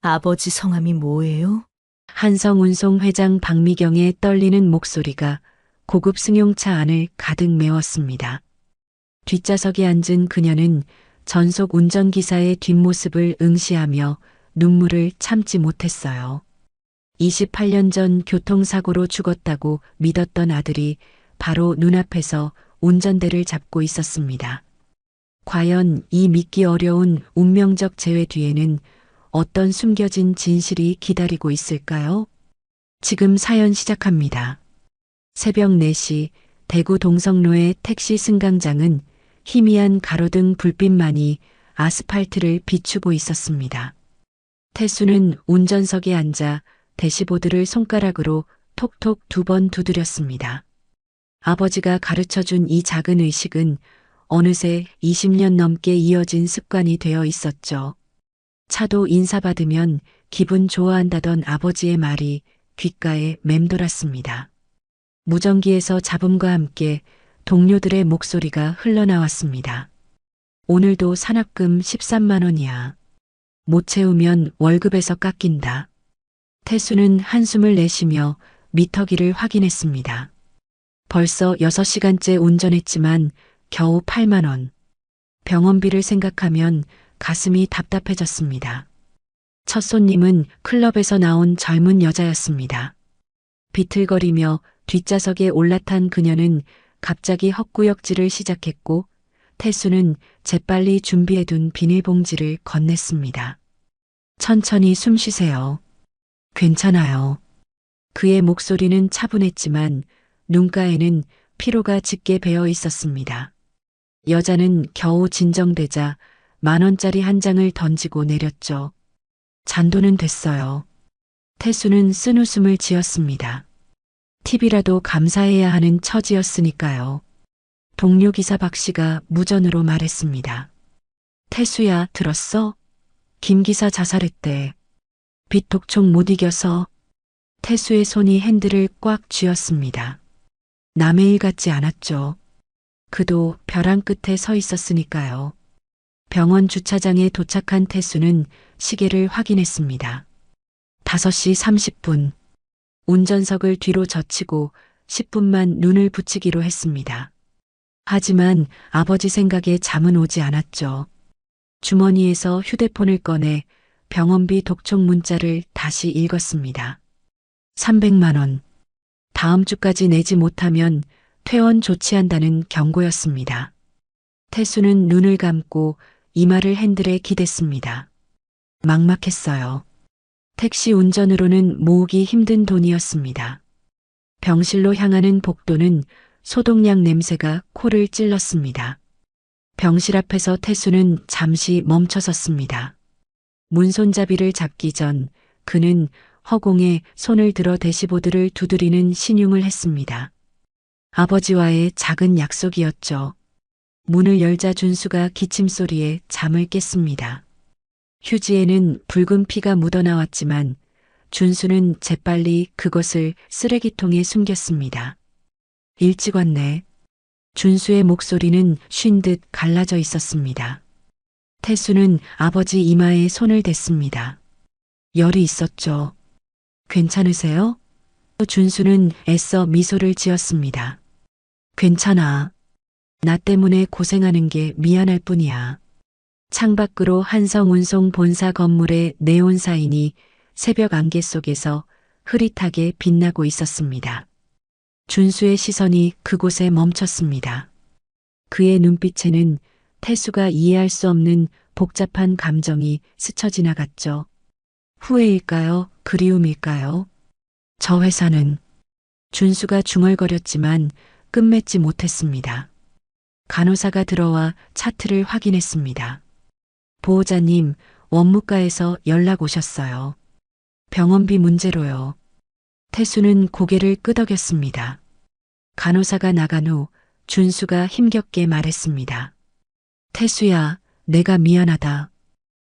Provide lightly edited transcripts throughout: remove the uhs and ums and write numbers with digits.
아버지 성함이 뭐예요? 한성운송 회장 박미경의 떨리는 목소리가 고급 승용차 안을 가득 메웠습니다. 뒷좌석에 앉은 그녀는 전속 운전기사의 뒷모습을 응시하며 눈물을 참지 못했어요. 28년 전 교통사고로 죽었다고 믿었던 아들이 바로 눈앞에서 운전대를 잡고 있었습니다. 과연 이 믿기 어려운 운명적 재회 뒤에는 어떤 숨겨진 진실이 기다리고 있을까요? 지금 사연 시작합니다. 새벽 4시 대구 동성로의 택시 승강장은 희미한 가로등 불빛만이 아스팔트를 비추고 있었습니다. 태수는 운전석에 앉아 대시보드를 손가락으로 톡톡 2번 두드렸습니다. 아버지가 가르쳐준 이 작은 의식은 어느새 20년 넘게 이어진 습관이 되어 있었죠. 차도 인사받으면 기분 좋아한다던 아버지의 말이 귓가에 맴돌았습니다. 무전기에서 잡음과 함께 동료들의 목소리가 흘러나왔습니다. 오늘도 산업금 13만 원이야. 못 채우면 월급에서 깎인다. 태수는 한숨을 내쉬며 미터기를 확인했습니다. 벌써 6시간째 운전했지만 겨우 8만 원. 병원비를 생각하면 가슴이 답답해졌습니다. 첫 손님은 클럽에서 나온 젊은 여자였습니다. 비틀거리며 뒷좌석에 올라탄 그녀는 갑자기 헛구역질을 시작했고 태수는 재빨리 준비해둔 비닐봉지를 건넸습니다. 천천히 숨 쉬세요. 괜찮아요. 그의 목소리는 차분했지만 눈가에는 피로가 짙게 배어 있었습니다. 여자는 겨우 진정되자 10,000원짜리 한 장을 던지고 내렸죠. 잔돈은 됐어요. 태수는 쓴웃음을 지었습니다. 팁이라도 감사해야 하는 처지였으니까요. 동료 기사 박 씨가 무전으로 말했습니다. 태수야, 들었어? 김 기사 자살했대. 빚 독촉 못 이겨서. 태수의 손이 핸들을 꽉 쥐었습니다. 남의 일 같지 않았죠. 그도 벼랑 끝에 서 있었으니까요. 병원 주차장에 도착한 태수는 시계를 확인했습니다. 5시 30분. 운전석을 뒤로 젖히고 10분만 눈을 붙이기로 했습니다. 하지만 아버지 생각에 잠은 오지 않았죠. 주머니에서 휴대폰을 꺼내 병원비 독촉 문자를 다시 읽었습니다. 300만 원. 다음 주까지 내지 못하면 퇴원 조치한다는 경고였습니다. 태수는 눈을 감고 이마를 핸들에 기댔습니다. 막막했어요. 택시 운전으로는 모으기 힘든 돈이었습니다. 병실로 향하는 복도는 소독약 냄새가 코를 찔렀습니다. 병실 앞에서 태수는 잠시 멈춰섰습니다. 문손잡이를 잡기 전 그는 허공에 손을 들어 대시보드를 두드리는 신용을 했습니다. 아버지와의 작은 약속이었죠. 문을 열자 준수가 기침소리에 잠을 깼습니다. 휴지에는 붉은 피가 묻어나왔지만 준수는 재빨리 그것을 쓰레기통에 숨겼습니다. 일찍 왔네. 준수의 목소리는 쉰 듯 갈라져 있었습니다. 태수는 아버지 이마에 손을 댔습니다. 열이 있었죠. 괜찮으세요? 준수는 애써 미소를 지었습니다. 괜찮아. 나 때문에 고생하는 게 미안할 뿐이야. 창밖으로 한성운송 본사 건물의 네온 사인이 새벽 안개 속에서 흐릿하게 빛나고 있었습니다. 준수의 시선이 그곳에 멈췄습니다. 그의 눈빛에는 태수가 이해할 수 없는 복잡한 감정이 스쳐 지나갔죠. 후회일까요? 그리움일까요? 저 회사는. 준수가 중얼거렸지만 끝맺지 못했습니다. 간호사가 들어와 차트를 확인했습니다. 보호자님, 원무과에서 연락 오셨어요. 병원비 문제로요. 태수는 고개를 끄덕였습니다. 간호사가 나간 후 준수가 힘겹게 말했습니다. 태수야, 내가 미안하다.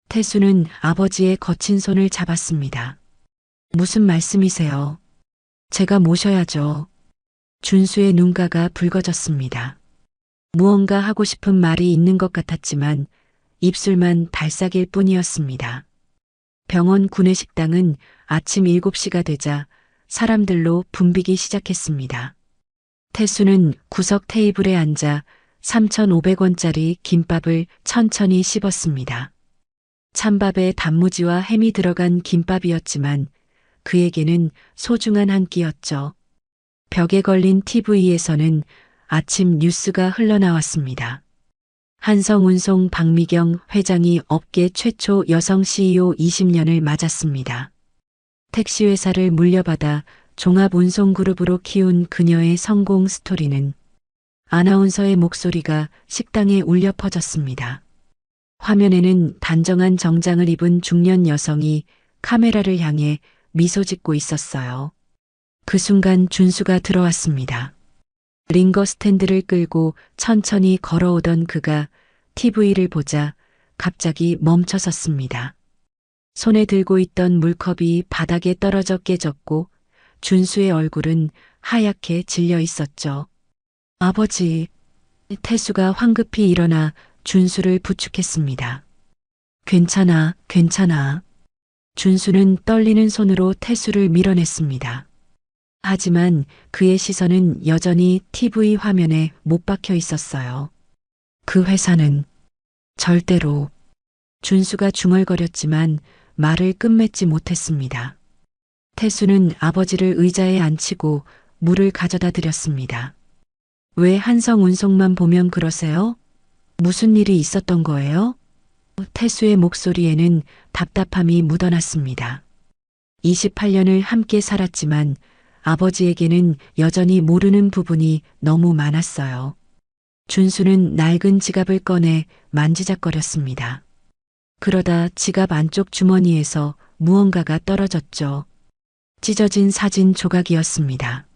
태수는 아버지의 거친 손을 잡았습니다. 무슨 말씀이세요? 제가 모셔야죠. 준수의 눈가가 붉어졌습니다. 무언가 하고 싶은 말이 있는 것 같았지만 입술만 발싹일 뿐이었습니다. 병원 구내식당은 아침 7시가 되자 사람들로 붐비기 시작했습니다. 태수는 구석 테이블에 앉아 3,500원짜리 김밥을 천천히 씹었습니다. 찬밥에 단무지와 햄이 들어간 김밥이었지만 그에게는 소중한 한 끼였죠. 벽에 걸린 TV에서는 아침 뉴스가 흘러나왔습니다. 한성운송 박미경 회장이 업계 최초 여성 CEO 20년을 맞았습니다. 택시회사를 물려받아 종합운송그룹으로 키운 그녀의 성공 스토리는 아나운서의 목소리가 식당에 울려 퍼졌습니다. 화면에는 단정한 정장을 입은 중년 여성이 카메라를 향해 미소 짓고 있었어요. 그 순간 준수가 들어왔습니다. 링거 스탠드를 끌고 천천히 걸어오던 그가 TV를 보자 갑자기 멈춰 섰습니다. 손에 들고 있던 물컵이 바닥에 떨어져 깨졌고 준수의 얼굴은 하얗게 질려 있었죠. 아버지, 태수가 황급히 일어나 준수를 부축했습니다. 괜찮아, 괜찮아. 준수는 떨리는 손으로 태수를 밀어냈습니다. 하지만 그의 시선은 여전히 TV 화면에 못 박혀 있었어요. 그 회사는 절대로. 준수가 중얼거렸지만 말을 끝맺지 못했습니다. 태수는 아버지를 의자에 앉히고 물을 가져다 드렸습니다. 왜 한성운송만 보면 그러세요? 무슨 일이 있었던 거예요? 태수의 목소리에는 답답함이 묻어났습니다. 28년을 함께 살았지만 아버지에게는 여전히 모르는 부분이 너무 많았어요. 준수는 낡은 지갑을 꺼내 만지작거렸습니다. 그러다 지갑 안쪽 주머니에서 무언가가 떨어졌죠. 찢어진 사진 조각이었습니다.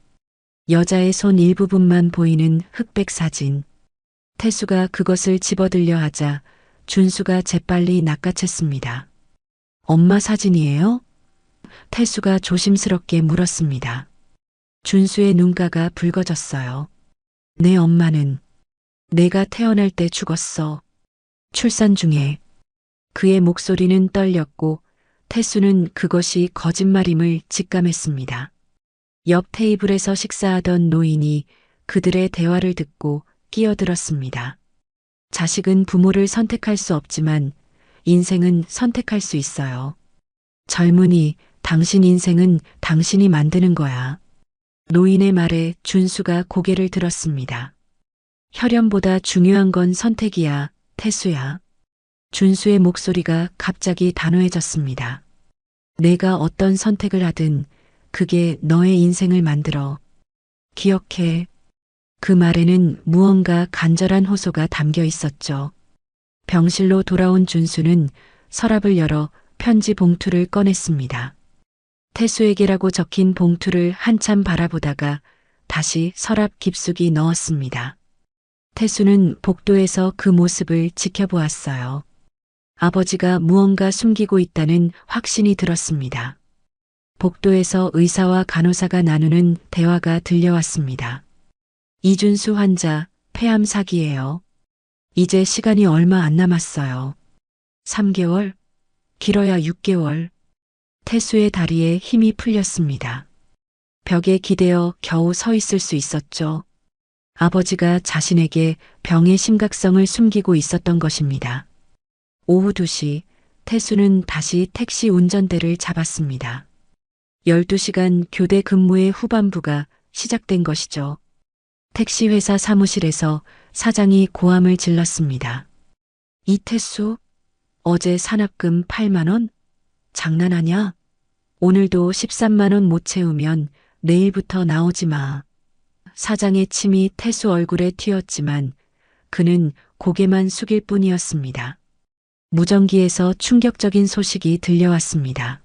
여자의 손 일부분만 보이는 흑백 사진. 태수가 그것을 집어들려 하자 준수가 재빨리 낚아챘습니다. 엄마 사진이에요? 태수가 조심스럽게 물었습니다. 준수의 눈가가 붉어졌어요. 내 엄마는 내가 태어날 때 죽었어. 출산 중에. 그의 목소리는 떨렸고 태수는 그것이 거짓말임을 직감했습니다. 옆 테이블에서 식사하던 노인이 그들의 대화를 듣고 끼어들었습니다. 자식은 부모를 선택할 수 없지만 인생은 선택할 수 있어요. 젊은이, 당신 인생은 당신이 만드는 거야. 노인의 말에 준수가 고개를 들었습니다. 혈연보다 중요한 건 선택이야, 태수야. 준수의 목소리가 갑자기 단호해졌습니다. 내가 어떤 선택을 하든 그게 너의 인생을 만들어. 기억해. 그 말에는 무언가 간절한 호소가 담겨 있었죠. 병실로 돌아온 준수는 서랍을 열어 편지 봉투를 꺼냈습니다. 태수에게라고 적힌 봉투를 한참 바라보다가 다시 서랍 깊숙이 넣었습니다. 태수는 복도에서 그 모습을 지켜보았어요. 아버지가 무언가 숨기고 있다는 확신이 들었습니다. 복도에서 의사와 간호사가 나누는 대화가 들려왔습니다. 이준수 환자, 폐암 사기예요. 이제 시간이 얼마 안 남았어요. 3개월? 길어야 6개월. 태수의 다리에 힘이 풀렸습니다. 벽에 기대어 겨우 서 있을 수 있었죠. 아버지가 자신에게 병의 심각성을 숨기고 있었던 것입니다. 오후 2시, 태수는 다시 택시 운전대를 잡았습니다. 12시간 교대 근무의 후반부가 시작된 것이죠. 택시회사 사무실에서 사장이 고함을 질렀습니다. 이태수, 어제 산업금 8만 원? 장난하냐? 오늘도 13만 원 못 채우면 내일부터 나오지 마. 사장의 침이 태수 얼굴에 튀었지만 그는 고개만 숙일 뿐이었습니다. 무전기에서 충격적인 소식이 들려왔습니다.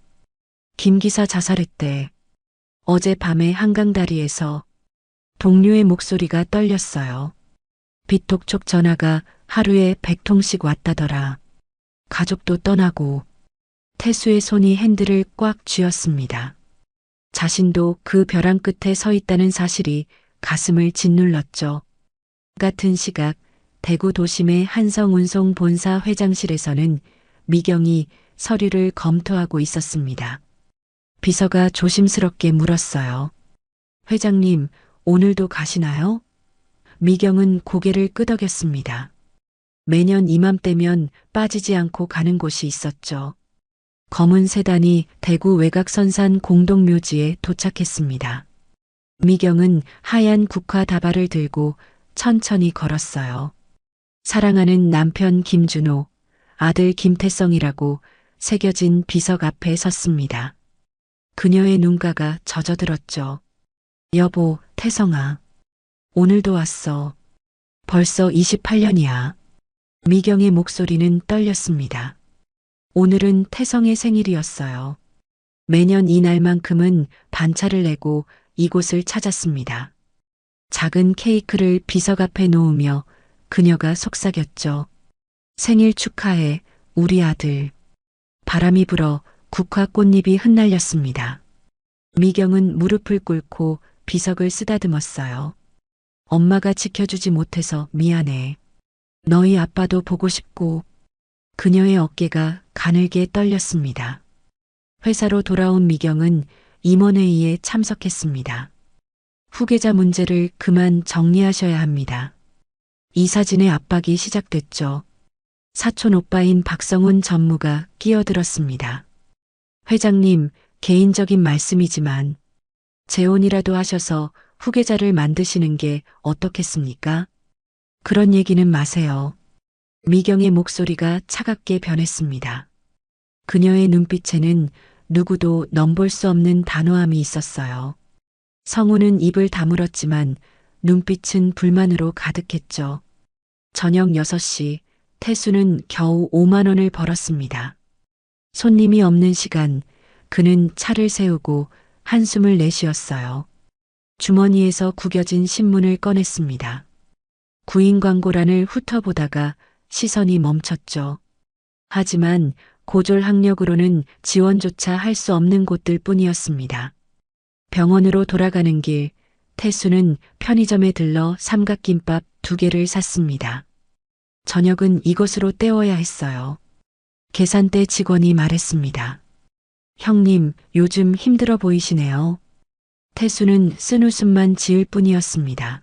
김 기사 자살했대. 어젯밤에 한강다리에서. 동료의 목소리가 떨렸어요. 비톡촉 전화가 하루에 100통씩 왔다더라. 가족도 떠나고. 태수의 손이 핸들을 꽉 쥐었습니다. 자신도 그 벼랑 끝에 서 있다는 사실이 가슴을 짓눌렀죠. 같은 시각 대구 도심의 한성운송 본사 회장실에서는 미경이 서류를 검토하고 있었습니다. 비서가 조심스럽게 물었어요. 회장님, 오늘도 가시나요? 미경은 고개를 끄덕였습니다. 매년 이맘때면 빠지지 않고 가는 곳이 있었죠. 검은 세단이 대구 외곽선산 공동묘지에 도착했습니다. 미경은 하얀 국화 다발을 들고 천천히 걸었어요. 사랑하는 남편 김준호, 아들 김태성이라고 새겨진 비석 앞에 섰습니다. 그녀의 눈가가 젖어들었죠. 여보, 태성아. 오늘도 왔어. 벌써 28년이야. 미경의 목소리는 떨렸습니다. 오늘은 태성의 생일이었어요. 매년 이 날만큼은 반차를 내고 이곳을 찾았습니다. 작은 케이크를 비석 앞에 놓으며 그녀가 속삭였죠. 생일 축하해, 우리 아들. 바람이 불어 국화 꽃잎이 흩날렸습니다. 미경은 무릎을 꿇고 비석을 쓰다듬었어요. 엄마가 지켜주지 못해서 미안해. 너희 아빠도 보고 싶고. 그녀의 어깨가 가늘게 떨렸습니다. 회사로 돌아온 미경은 임원회의에 참석했습니다. 후계자 문제를 그만 정리하셔야 합니다. 이사진의 압박이 시작됐죠. 사촌 오빠인 박성훈 전무가 끼어들었습니다. 회장님, 개인적인 말씀이지만 재혼이라도 하셔서 후계자를 만드시는 게 어떻겠습니까? 그런 얘기는 마세요. 미경의 목소리가 차갑게 변했습니다. 그녀의 눈빛에는 누구도 넘볼 수 없는 단호함이 있었어요. 성우는 입을 다물었지만 눈빛은 불만으로 가득했죠. 저녁 6시 태수는 겨우 5만 원을 벌었습니다. 손님이 없는 시간 그는 차를 세우고 한숨을 내쉬었어요. 주머니에서 구겨진 신문을 꺼냈습니다. 구인 광고란을 훑어보다가 시선이 멈췄죠. 하지만 고졸 학력으로는 지원조차 할 수 없는 곳들 뿐이었습니다. 병원으로 돌아가는 길, 태수는 편의점에 들러 삼각김밥 2개를 샀습니다. 저녁은 이곳으로 때워야 했어요. 계산대 직원이 말했습니다. 형님, 요즘 힘들어 보이시네요. 태수는 쓴웃음만 지을 뿐이었습니다.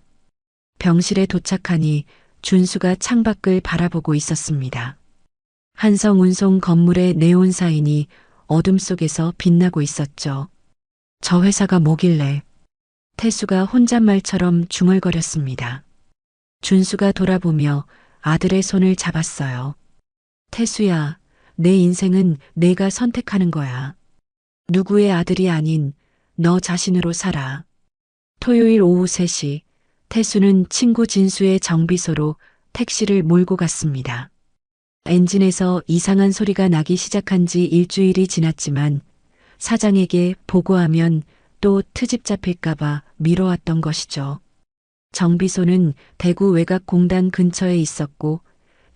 병실에 도착하니 준수가 창밖을 바라보고 있었습니다. 한성운송 건물의 네온 사인이 어둠 속에서 빛나고 있었죠. 저 회사가 뭐길래. 태수가 혼잣말처럼 중얼거렸습니다. 준수가 돌아보며 아들의 손을 잡았어요. 태수야, 내 인생은 내가 선택하는 거야. 누구의 아들이 아닌 너 자신으로 살아. 토요일 오후 3시 태수는 친구 진수의 정비소로 택시를 몰고 갔습니다. 엔진에서 이상한 소리가 나기 시작한 지 일주일이 지났지만 사장에게 보고하면 또 트집 잡힐까봐 미뤄왔던 것이죠. 정비소는 대구 외곽공단 근처에 있었고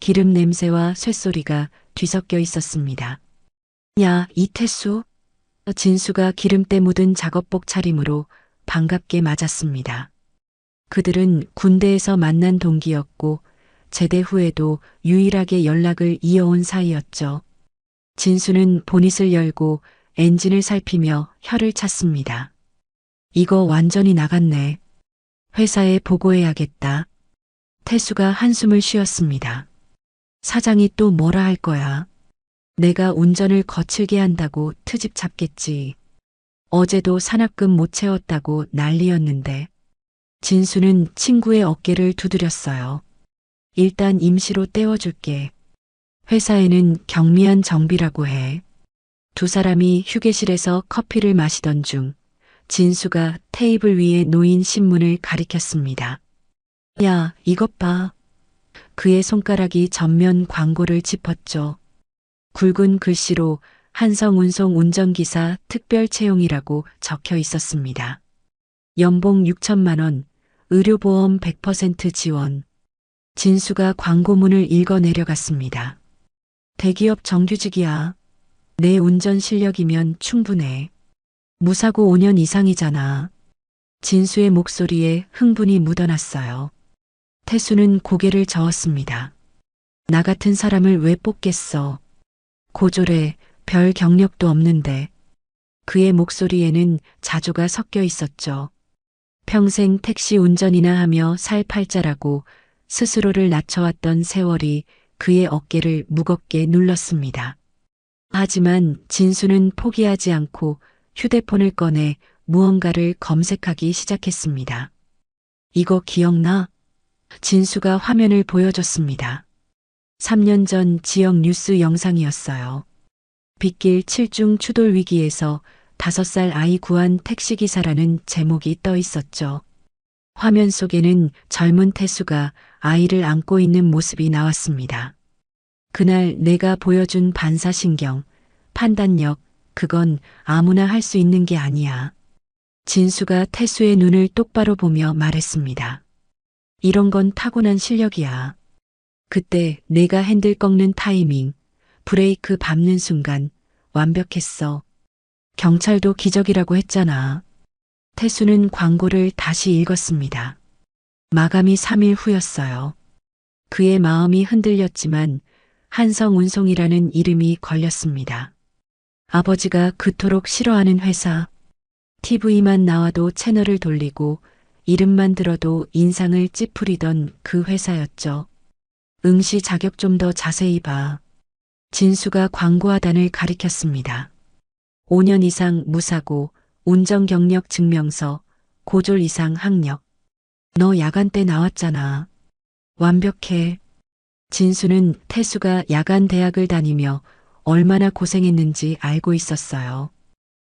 기름 냄새와 쇳소리가 뒤섞여 있었습니다. 야, 이태수? 진수가 기름때 묻은 작업복 차림으로 반갑게 맞았습니다. 그들은 군대에서 만난 동기였고 제대 후에도 유일하게 연락을 이어온 사이였죠. 진수는 보닛을 열고 엔진을 살피며 혀를 찼습니다. 이거 완전히 나갔네. 회사에 보고해야겠다. 태수가 한숨을 쉬었습니다. 사장이 또 뭐라 할 거야. 내가 운전을 거칠게 한다고 트집 잡겠지. 어제도 산악금 못 채웠다고 난리였는데. 진수는 친구의 어깨를 두드렸어요. 일단 임시로 떼어줄게. 회사에는 경미한 정비라고 해. 두 사람이 휴게실에서 커피를 마시던 중 진수가 테이블 위에 놓인 신문을 가리켰습니다. 야, 이것 봐. 그의 손가락이 전면 광고를 짚었죠. 굵은 글씨로 한성운송 운전기사 특별 채용이라고 적혀 있었습니다. 연봉 6천만 원, 의료보험 100% 지원. 진수가 광고문을 읽어 내려갔습니다. 대기업 정규직이야. 내 운전 실력이면 충분해. 무사고 5년 이상이잖아. 진수의 목소리에 흥분이 묻어났어요. 태수는 고개를 저었습니다. 나 같은 사람을 왜 뽑겠어. 고졸에 별 경력도 없는데 그의 목소리에는 자조가 섞여 있었죠. 평생 택시 운전이나 하며 살 팔자라고 스스로를 낮춰왔던 세월이 그의 어깨를 무겁게 눌렀습니다. 하지만 진수는 포기하지 않고 휴대폰을 꺼내 무언가를 검색하기 시작했습니다. 이거 기억나? 진수가 화면을 보여줬습니다. 3년 전 지역 뉴스 영상이었어요. 빗길 7중 추돌 위기에서 5살 아이 구한 택시기사라는 제목이 떠 있었죠. 화면 속에는 젊은 태수가 아이를 안고 있는 모습이 나왔습니다. 그날 내가 보여준 반사신경, 판단력, 그건 아무나 할 수 있는 게 아니야. 진수가 태수의 눈을 똑바로 보며 말했습니다. 이런 건 타고난 실력이야. 그때 내가 핸들 꺾는 타이밍, 브레이크 밟는 순간 완벽했어. 경찰도 기적이라고 했잖아. 태수는 광고를 다시 읽었습니다. 마감이 3일 후였어요. 그의 마음이 흔들렸지만 한성운송이라는 이름이 걸렸습니다. 아버지가 그토록 싫어하는 회사, TV만 나와도 채널을 돌리고 이름만 들어도 인상을 찌푸리던 그 회사였죠. 응시 자격 좀 더 자세히 봐. 진수가 광고 하단을 가리켰습니다. 5년 이상 무사고, 운전 경력 증명서, 고졸 이상 학력. 너 야간 때 나왔잖아. 완벽해. 진수는 태수가 야간 대학을 다니며 얼마나 고생했는지 알고 있었어요.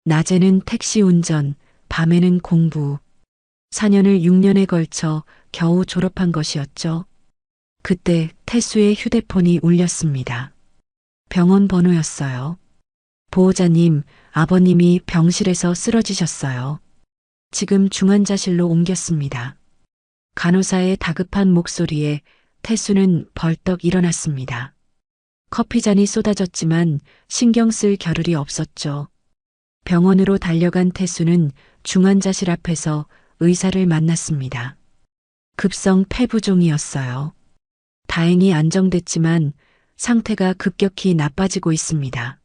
낮에는 택시 운전, 밤에는 공부. 4년을 6년에 걸쳐 겨우 졸업한 것이었죠. 그때 태수의 휴대폰이 울렸습니다. 병원 번호였어요. 보호자님, 아버님이 병실에서 쓰러지셨어요. 지금 중환자실로 옮겼습니다. 간호사의 다급한 목소리에 태수는 벌떡 일어났습니다. 커피잔이 쏟아졌지만 신경 쓸 겨를이 없었죠. 병원으로 달려간 태수는 중환자실 앞에서 의사를 만났습니다. 급성 폐부종이었어요. 다행히 안정됐지만 상태가 급격히 나빠지고 있습니다.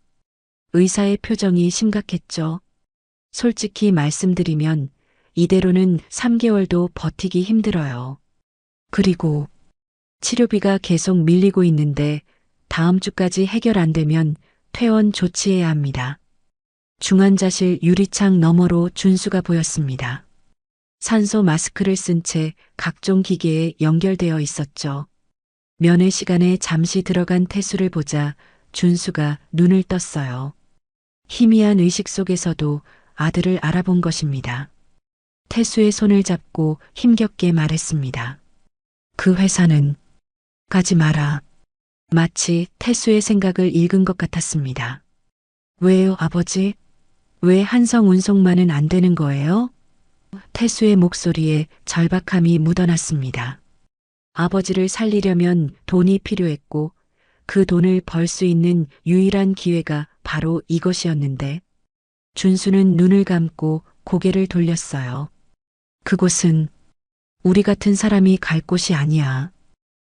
의사의 표정이 심각했죠. 솔직히 말씀드리면 이대로는 3개월도 버티기 힘들어요. 그리고 치료비가 계속 밀리고 있는데 다음 주까지 해결 안 되면 퇴원 조치해야 합니다. 중환자실 유리창 너머로 준수가 보였습니다. 산소 마스크를 쓴 채 각종 기계에 연결되어 있었죠. 면회 시간에 잠시 들어간 태수를 보자 준수가 눈을 떴어요. 희미한 의식 속에서도 아들을 알아본 것입니다. 태수의 손을 잡고 힘겹게 말했습니다. 그 회사는 가지 마라. 마치 태수의 생각을 읽은 것 같았습니다. 왜요, 아버지? 왜 한성운송만은 안 되는 거예요? 태수의 목소리에 절박함이 묻어났습니다. 아버지를 살리려면 돈이 필요했고 그 돈을 벌 수 있는 유일한 기회가 바로 이것이었는데 준수는 눈을 감고 고개를 돌렸어요. 그곳은 우리 같은 사람이 갈 곳이 아니야.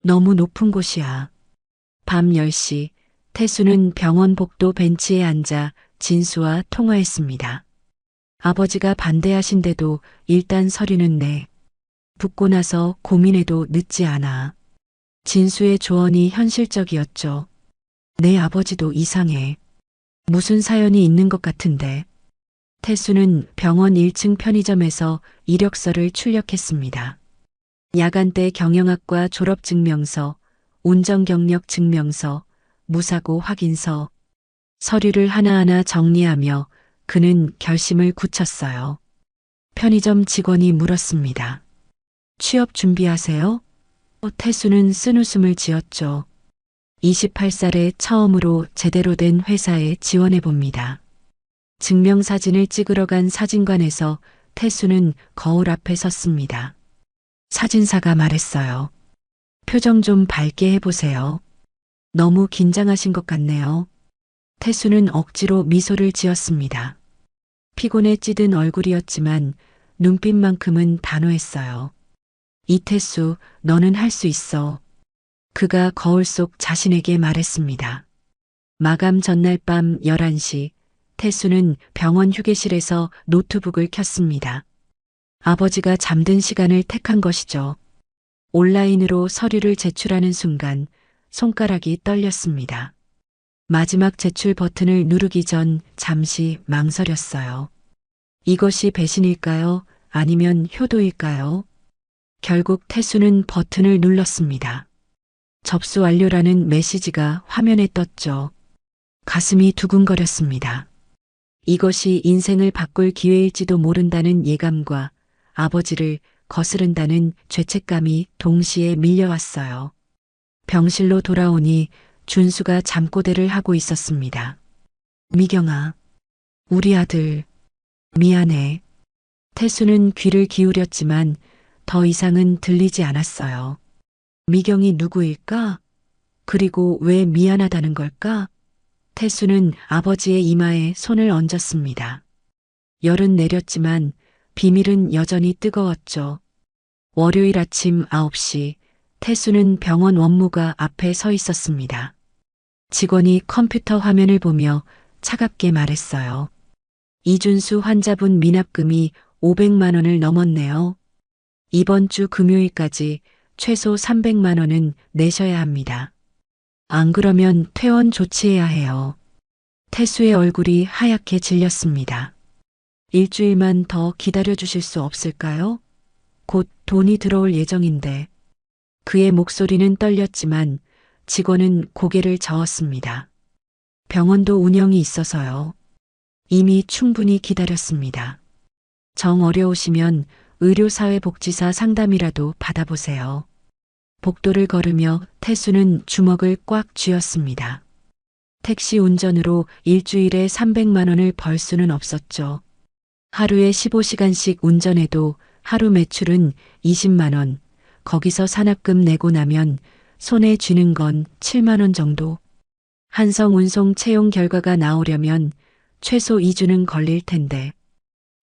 너무 높은 곳이야. 밤 10시 태수는 병원 복도 벤치에 앉아 진수와 통화했습니다. 아버지가 반대하신데도 일단 서류는 내. 붙고 나서 고민해도 늦지 않아. 진수의 조언이 현실적이었죠. 내 아버지도 이상해. 무슨 사연이 있는 것 같은데. 태수는 병원 1층 편의점에서 이력서를 출력했습니다. 야간대 경영학과 졸업증명서, 운전경력 증명서, 무사고 확인서, 서류를 하나하나 정리하며 그는 결심을 굳혔어요. 편의점 직원이 물었습니다. 취업 준비하세요? 태수는 쓴웃음을 지었죠. 28살에 처음으로 제대로 된 회사에 지원해봅니다. 증명사진을 찍으러 간 사진관에서 태수는 거울 앞에 섰습니다. 사진사가 말했어요. 표정 좀 밝게 해보세요. 너무 긴장하신 것 같네요. 태수는 억지로 미소를 지었습니다. 피곤에 찌든 얼굴이었지만 눈빛만큼은 단호했어요. 이태수, 너는 할 수 있어. 그가 거울 속 자신에게 말했습니다. 마감 전날 밤 11시, 태수는 병원 휴게실에서 노트북을 켰습니다. 아버지가 잠든 시간을 택한 것이죠. 온라인으로 서류를 제출하는 순간 손가락이 떨렸습니다. 마지막 제출 버튼을 누르기 전 잠시 망설였어요. 이것이 배신일까요? 아니면 효도일까요? 결국 태수는 버튼을 눌렀습니다. 접수 완료라는 메시지가 화면에 떴죠. 가슴이 두근거렸습니다. 이것이 인생을 바꿀 기회일지도 모른다는 예감과 아버지를 거스른다는 죄책감이 동시에 밀려왔어요. 병실로 돌아오니 준수가 잠꼬대를 하고 있었습니다. 미경아, 우리 아들, 미안해. 태수는 귀를 기울였지만 더 이상은 들리지 않았어요. 미경이 누구일까? 그리고 왜 미안하다는 걸까? 태수는 아버지의 이마에 손을 얹었습니다. 열은 내렸지만 비밀은 여전히 뜨거웠죠. 월요일 아침 9시, 태수는 병원 원무가 앞에 서 있었습니다. 직원이 컴퓨터 화면을 보며 차갑게 말했어요. 이준수 환자분 미납금이 500만 원을 넘었네요. 이번 주 금요일까지 최소 300만 원은 내셔야 합니다. 안 그러면 퇴원 조치해야 해요. 태수의 얼굴이 하얗게 질렸습니다. 일주일만 더 기다려 주실 수 없을까요? 곧 돈이 들어올 예정인데. 그의 목소리는 떨렸지만 직원은 고개를 저었습니다. 병원도 운영이 있어서요. 이미 충분히 기다렸습니다. 정 어려우시면 의료사회복지사 상담이라도 받아보세요. 복도를 걸으며 태수는 주먹을 꽉 쥐었습니다. 택시 운전으로 일주일에 300만 원을 벌 수는 없었죠. 하루에 15시간씩 운전해도 하루 매출은 20만 원, 거기서 산업금 내고 나면 손에 쥐는 건 7만 원 정도. 한성운송 채용 결과가 나오려면 최소 2주는 걸릴 텐데.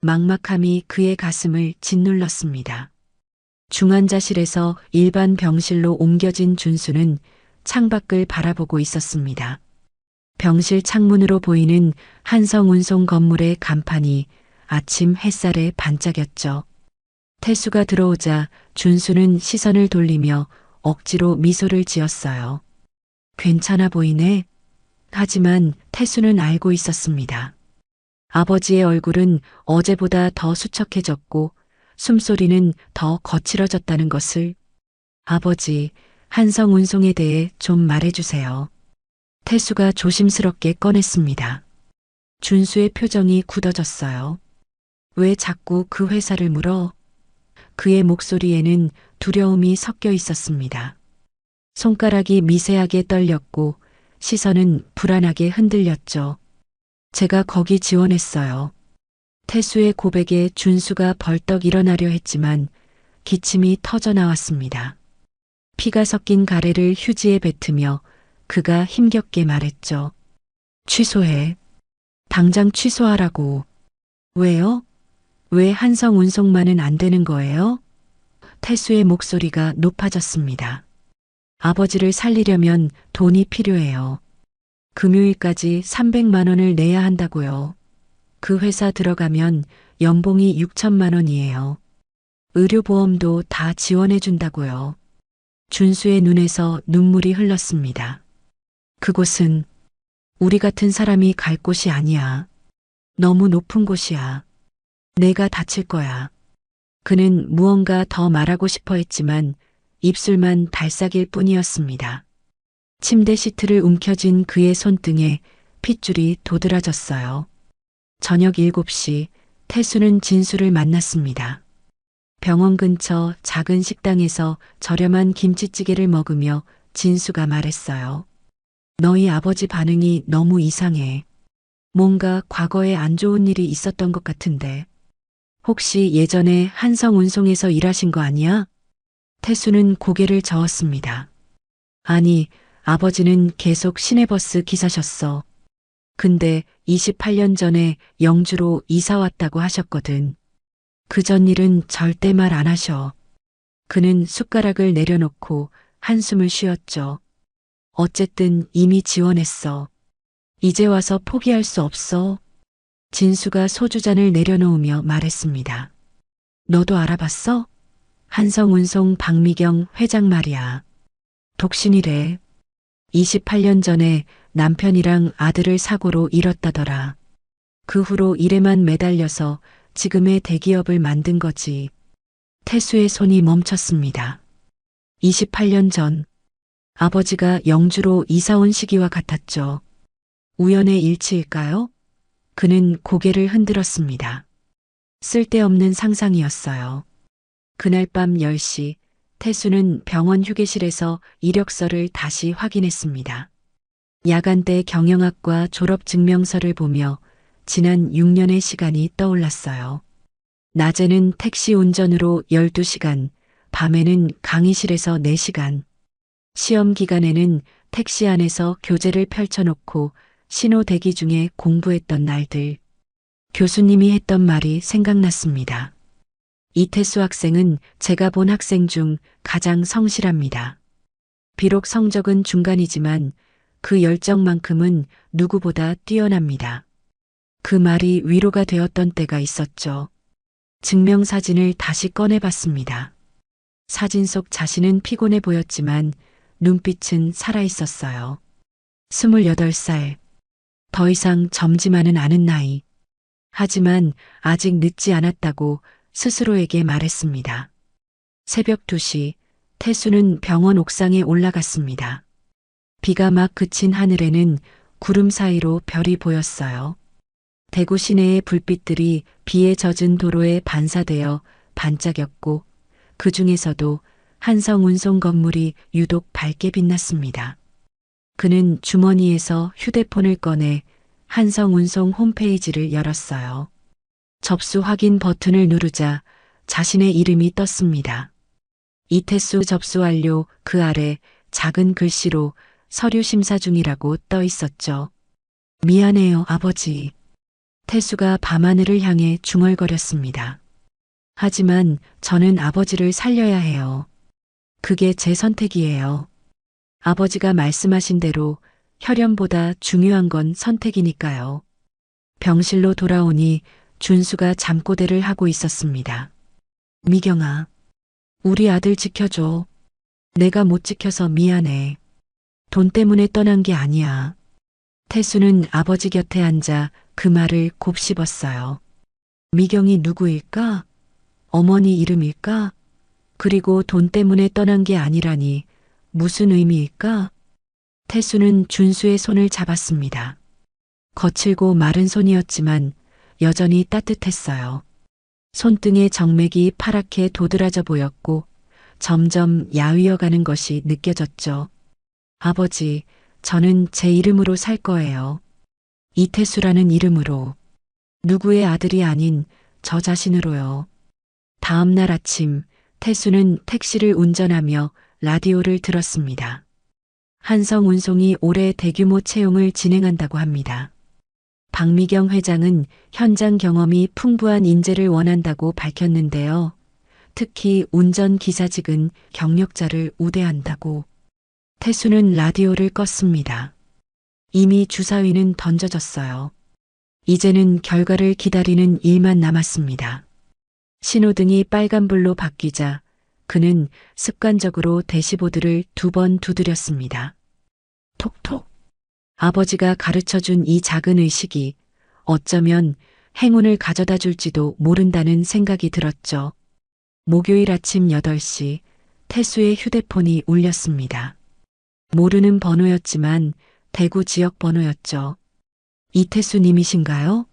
막막함이 그의 가슴을 짓눌렀습니다. 중환자실에서 일반 병실로 옮겨진 준수는 창밖을 바라보고 있었습니다. 병실 창문으로 보이는 한성운송 건물의 간판이 아침 햇살에 반짝였죠. 태수가 들어오자 준수는 시선을 돌리며 억지로 미소를 지었어요. 괜찮아 보이네. 하지만 태수는 알고 있었습니다. 아버지의 얼굴은 어제보다 더 수척해졌고 숨소리는 더 거칠어졌다는 것을. 아버지, 한성운송에 대해 좀 말해주세요. 태수가 조심스럽게 꺼냈습니다. 준수의 표정이 굳어졌어요. 왜 자꾸 그 회사를 물어? 그의 목소리에는 두려움이 섞여 있었습니다. 손가락이 미세하게 떨렸고 시선은 불안하게 흔들렸죠. 제가 거기 지원했어요. 태수의 고백에 준수가 벌떡 일어나려 했지만 기침이 터져 나왔습니다. 피가 섞인 가래를 휴지에 뱉으며 그가 힘겹게 말했죠. 취소해. 당장 취소하라고. 왜요? 왜 한성운송만은 안 되는 거예요? 태수의 목소리가 높아졌습니다. 아버지를 살리려면 돈이 필요해요. 금요일까지 300만 원을 내야 한다고요. 그 회사 들어가면 연봉이 6천만 원이에요. 의료보험도 다 지원해 준다고요. 준수의 눈에서 눈물이 흘렀습니다. 그곳은 우리 같은 사람이 갈 곳이 아니야. 너무 높은 곳이야. 내가 다칠 거야. 그는 무언가 더 말하고 싶어 했지만 입술만 달싹일 뿐이었습니다. 침대 시트를 움켜쥔 그의 손등에 핏줄이 도드라졌어요. 저녁 7시 태수는 진수를 만났습니다. 병원 근처 작은 식당에서 저렴한 김치찌개를 먹으며 진수가 말했어요. 너희 아버지 반응이 너무 이상해. 뭔가 과거에 안 좋은 일이 있었던 것 같은데. 혹시 예전에 한성운송에서 일하신 거 아니야? 태수는 고개를 저었습니다. 아니, 아버지는 계속 시내버스 기사셨어. 근데 28년 전에 영주로 이사 왔다고 하셨거든. 그전 일은 절대 말 안 하셔. 그는 숟가락을 내려놓고 한숨을 쉬었죠. 어쨌든 이미 지원했어. 이제 와서 포기할 수 없어. 진수가 소주잔을 내려놓으며 말했습니다. 너도 알아봤어? 한성운송 박미경 회장 말이야. 독신이래. 28년 전에 남편이랑 아들을 사고로 잃었다더라. 그 후로 일에만 매달려서 지금의 대기업을 만든 거지. 태수의 손이 멈췄습니다. 28년 전 아버지가 영주로 이사 온 시기와 같았죠. 우연의 일치일까요? 그는 고개를 흔들었습니다. 쓸데없는 상상이었어요. 그날 밤 10시 태수는 병원 휴게실에서 이력서를 다시 확인했습니다. 야간대 경영학과 졸업 증명서를 보며 지난 6년의 시간이 떠올랐어요. 낮에는 택시 운전으로 12시간, 밤에는 강의실에서 4시간. 시험 기간에는 택시 안에서 교재를 펼쳐놓고 신호 대기 중에 공부했던 날들. 교수님이 했던 말이 생각났습니다. 이태수 학생은 제가 본 학생 중 가장 성실합니다. 비록 성적은 중간이지만 그 열정만큼은 누구보다 뛰어납니다. 그 말이 위로가 되었던 때가 있었죠. 증명사진을 다시 꺼내봤습니다. 사진 속 자신은 피곤해 보였지만 눈빛은 살아있었어요. 28살. 더 이상 젊지만은 않은 나이. 하지만 아직 늦지 않았다고 스스로에게 말했습니다. 새벽 2시 태수는 병원 옥상에 올라갔습니다. 비가 막 그친 하늘에는 구름 사이로 별이 보였어요. 대구 시내의 불빛들이 비에 젖은 도로에 반사되어 반짝였고 그 중에서도 한성운송 건물이 유독 밝게 빛났습니다. 그는 주머니에서 휴대폰을 꺼내 한성운송 홈페이지를 열었어요. 접수 확인 버튼을 누르자 자신의 이름이 떴습니다. 이태수 접수 완료. 그 아래 작은 글씨로 서류 심사 중이라고 떠 있었죠. 미안해요, 아버지. 태수가 밤하늘을 향해 중얼거렸습니다. 하지만 저는 아버지를 살려야 해요. 그게 제 선택이에요. 아버지가 말씀하신 대로 혈연보다 중요한 건 선택이니까요. 병실로 돌아오니 준수가 잠꼬대를 하고 있었습니다. 미경아, 우리 아들 지켜줘. 내가 못 지켜서 미안해. 돈 때문에 떠난 게 아니야. 태수는 아버지 곁에 앉아 그 말을 곱씹었어요. 미경이 누구일까? 어머니 이름일까? 그리고 돈 때문에 떠난 게 아니라니 무슨 의미일까? 태수는 준수의 손을 잡았습니다. 거칠고 마른 손이었지만 여전히 따뜻했어요. 손등의 정맥이 파랗게 도드라져 보였고 점점 야위어가는 것이 느껴졌죠. 아버지, 저는 제 이름으로 살 거예요. 이태수라는 이름으로. 누구의 아들이 아닌 저 자신으로요. 다음 날 아침 태수는 택시를 운전하며 라디오를 들었습니다. 한성운송이 올해 대규모 채용을 진행한다고 합니다. 박미경 회장은 현장 경험이 풍부한 인재를 원한다고 밝혔는데요. 특히 운전기사직은 경력자를 우대한다고. 태수는 라디오를 껐습니다. 이미 주사위는 던져졌어요. 이제는 결과를 기다리는 일만 남았습니다. 신호등이 빨간불로 바뀌자 그는 습관적으로 대시보드를 2번 두드렸습니다. 톡톡. 아버지가 가르쳐준 이 작은 의식이 어쩌면 행운을 가져다 줄지도 모른다는 생각이 들었죠. 목요일 아침 8시 태수의 휴대폰이 울렸습니다. 모르는 번호였지만 대구 지역 번호였죠. 이태수 님이신가요?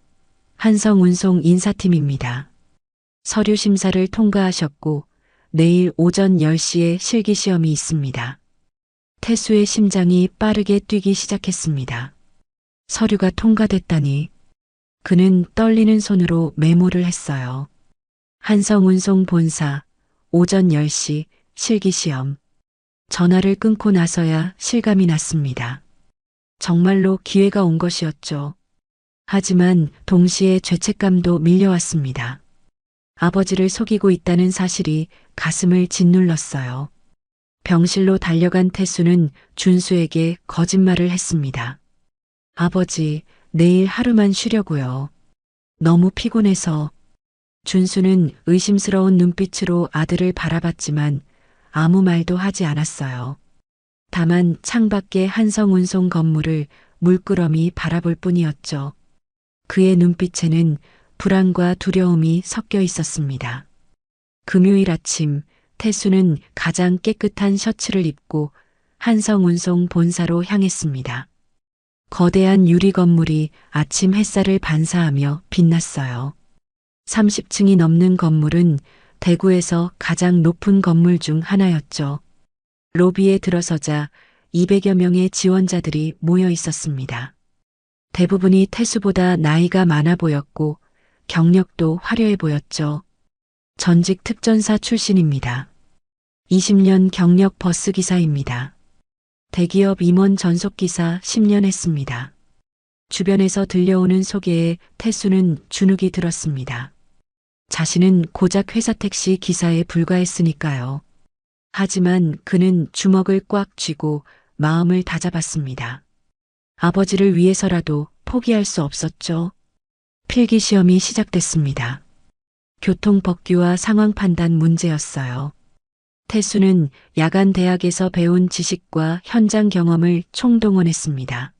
한성운송 인사팀입니다. 서류 심사를 통과하셨고 내일 오전 10시에 실기시험이 있습니다. 태수의 심장이 빠르게 뛰기 시작했습니다. 서류가 통과됐다니. 그는 떨리는 손으로 메모를 했어요. 한성운송 본사, 오전 10시, 실기시험. 전화를 끊고 나서야 실감이 났습니다. 정말로 기회가 온 것이었죠. 하지만 동시에 죄책감도 밀려왔습니다. 아버지를 속이고 있다는 사실이 가슴을 짓눌렀어요. 병실로 달려간 태수는 준수에게 거짓말을 했습니다. 아버지, 내일 하루만 쉬려고요. 너무 피곤해서. 준수는 의심스러운 눈빛으로 아들을 바라봤지만 아무 말도 하지 않았어요. 다만 창밖의 한성운송 건물을 물끄러미 바라볼 뿐이었죠. 그의 눈빛에는 불안과 두려움이 섞여 있었습니다. 금요일 아침, 태수는 가장 깨끗한 셔츠를 입고 한성운송 본사로 향했습니다. 거대한 유리 건물이 아침 햇살을 반사하며 빛났어요. 30층이 넘는 건물은 대구에서 가장 높은 건물 중 하나였죠. 로비에 들어서자 200여 명의 지원자들이 모여 있었습니다. 대부분이 태수보다 나이가 많아 보였고 경력도 화려해 보였죠. 전직 특전사 출신입니다. 20년 경력 버스기사입니다. 대기업 임원 전속기사 10년 했습니다. 주변에서 들려오는 소개에 태수는 주눅이 들었습니다. 자신은 고작 회사 택시 기사에 불과했으니까요. 하지만 그는 주먹을 꽉 쥐고 마음을 다잡았습니다. 아버지를 위해서라도 포기할 수 없었죠. 필기 시험이 시작됐습니다. 교통법규와 상황 판단 문제였어요. 태수는 야간 대학에서 배운 지식과 현장 경험을 총동원했습니다.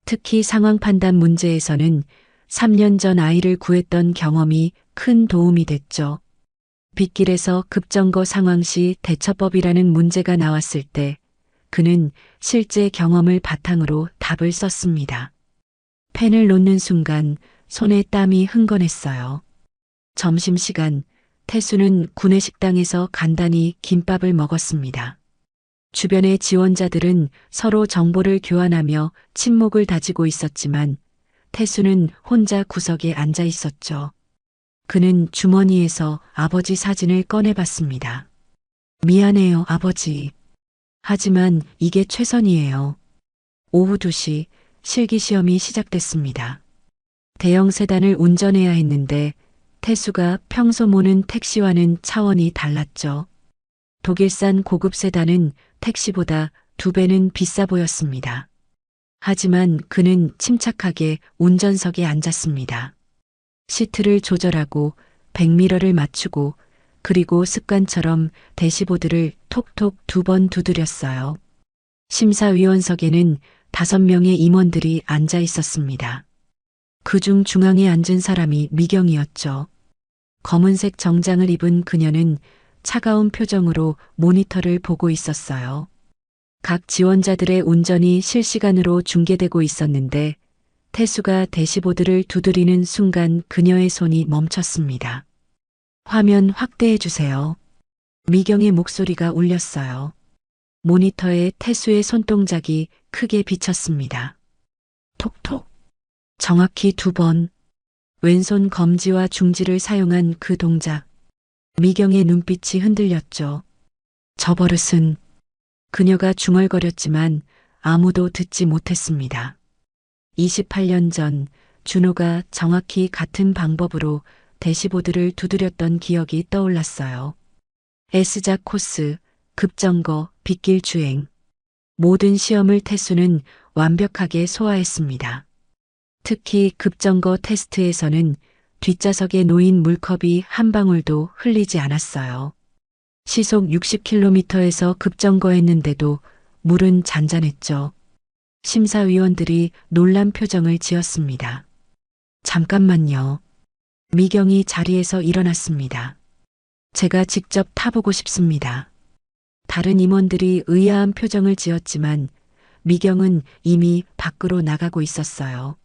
특히 상황 판단 문제에서는 3년 전 아이를 구했던 경험이 큰 도움이 됐죠. 빗길에서 급정거 상황 시 대처법이라는 문제가 나왔을 때 그는 실제 경험을 바탕으로 답을 썼습니다. 펜을 놓는 순간 손에 땀이 흥건했어요. 점심시간, 태수는 구내식당에서 간단히 김밥을 먹었습니다. 주변의 지원자들은 서로 정보를 교환하며 침묵을 다지고 있었지만 태수는 혼자 구석에 앉아 있었죠. 그는 주머니에서 아버지 사진을 꺼내봤습니다. 미안해요, 아버지. 하지만 이게 최선이에요. 오후 2시 실기시험이 시작됐습니다. 대형 세단을 운전해야 했는데 태수가 평소 모는 택시와는 차원이 달랐죠. 독일산 고급 세단은 택시보다 2배는 비싸 보였습니다. 하지만 그는 침착하게 운전석에 앉았습니다. 시트를 조절하고 백미러를 맞추고 그리고 습관처럼 대시보드를 톡톡 2번 두드렸어요. 심사위원석에는 5명의 임원들이 앉아 있었습니다. 그중 중앙에 앉은 사람이 미경이었죠. 검은색 정장을 입은 그녀는 차가운 표정으로 모니터를 보고 있었어요. 각 지원자들의 운전이 실시간으로 중계되고 있었는데 태수가 대시보드를 두드리는 순간 그녀의 손이 멈췄습니다. 화면 확대해 주세요. 미경의 목소리가 울렸어요. 모니터에 태수의 손동작이 크게 비쳤습니다. 톡톡. 정확히 2번. 왼손 검지와 중지를 사용한 그 동작. 미경의 눈빛이 흔들렸죠. 저 버릇은. 그녀가 중얼거렸지만 아무도 듣지 못했습니다. 28년 전 준호가 정확히 같은 방법으로 대시보드를 두드렸던 기억이 떠올랐어요. S자 코스, 급정거, 빗길 주행. 모든 시험을 태수는 완벽하게 소화했습니다. 특히 급정거 테스트에서는 뒷좌석에 놓인 물컵이 한 방울도 흘리지 않았어요. 시속 60km에서 급정거했는데도 물은 잔잔했죠. 심사위원들이 놀란 표정을 지었습니다. 잠깐만요. 미경이 자리에서 일어났습니다. 제가 직접 타보고 싶습니다. 다른 임원들이 의아한 표정을 지었지만 미경은 이미 밖으로 나가고 있었어요.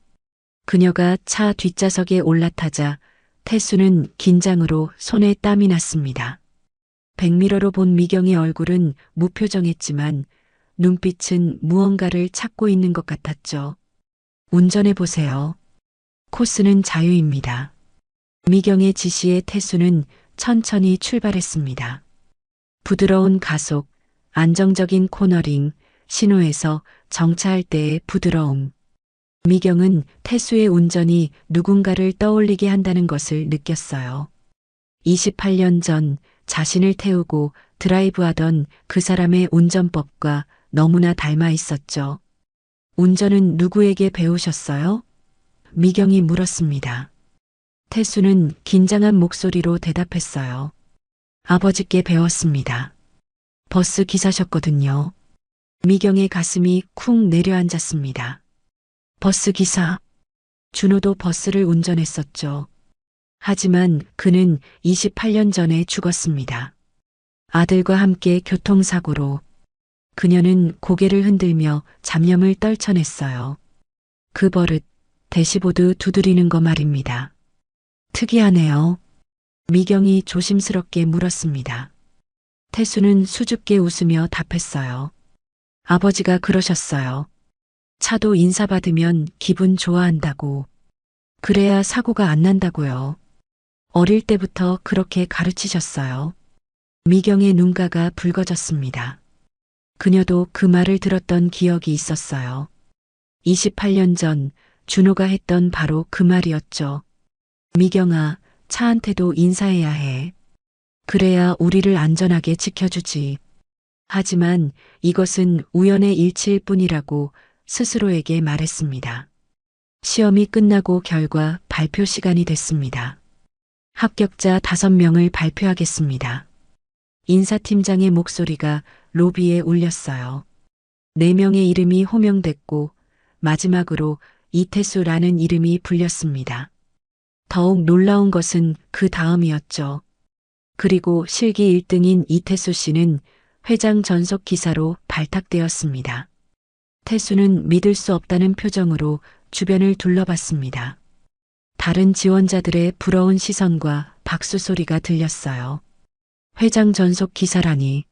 그녀가 차 뒷좌석에 올라타자 태수는 긴장으로 손에 땀이 났습니다. 백미러로 본 미경의 얼굴은 무표정했지만 눈빛은 무언가를 찾고 있는 것 같았죠. 운전해 보세요. 코스는 자유입니다. 미경의 지시에 태수는 천천히 출발했습니다. 부드러운 가속, 안정적인 코너링, 신호에서 정차할 때의 부드러움. 미경은 태수의 운전이 누군가를 떠올리게 한다는 것을 느꼈어요. 28년 전 자신을 태우고 드라이브하던 그 사람의 운전법과 너무나 닮아 있었죠. 운전은 누구에게 배우셨어요? 미경이 물었습니다. 태수는 긴장한 목소리로 대답했어요. 아버지께 배웠습니다. 버스 기사셨거든요. 미경의 가슴이 쿵 내려앉았습니다. 버스 기사. 준호도 버스를 운전했었죠. 하지만 그는 28년 전에 죽었습니다. 아들과 함께 교통사고로. 그녀는 고개를 흔들며 잡념을 떨쳐냈어요. 그 버릇, 대시보드 두드리는 거 말입니다. 특이하네요. 미경이 조심스럽게 물었습니다. 태수는 수줍게 웃으며 답했어요. 아버지가 그러셨어요. 차도 인사받으면 기분 좋아한다고. 그래야 사고가 안 난다고요. 어릴 때부터 그렇게 가르치셨어요. 미경의 눈가가 붉어졌습니다. 그녀도 그 말을 들었던 기억이 있었어요. 28년 전 준호가 했던 바로 그 말이었죠. 미경아, 차한테도 인사해야 해. 그래야 우리를 안전하게 지켜주지. 하지만 이것은 우연의 일치일 뿐이라고 스스로에게 말했습니다. 시험이 끝나고 결과 발표 시간이 됐습니다. 합격자 5명을 발표하겠습니다. 인사팀장의 목소리가 로비에 울렸어요. 4명의 이름이 호명됐고 마지막으로 이태수라는 이름이 불렸습니다. 더욱 놀라운 것은 그 다음이었죠. 그리고 실기 1등인 이태수 씨는 회장 전속 기사로 발탁되었습니다. 태수는 믿을 수 없다는 표정으로 주변을 둘러봤습니다. 다른 지원자들의 부러운 시선과 박수 소리가 들렸어요. 회장 전속 기사라니.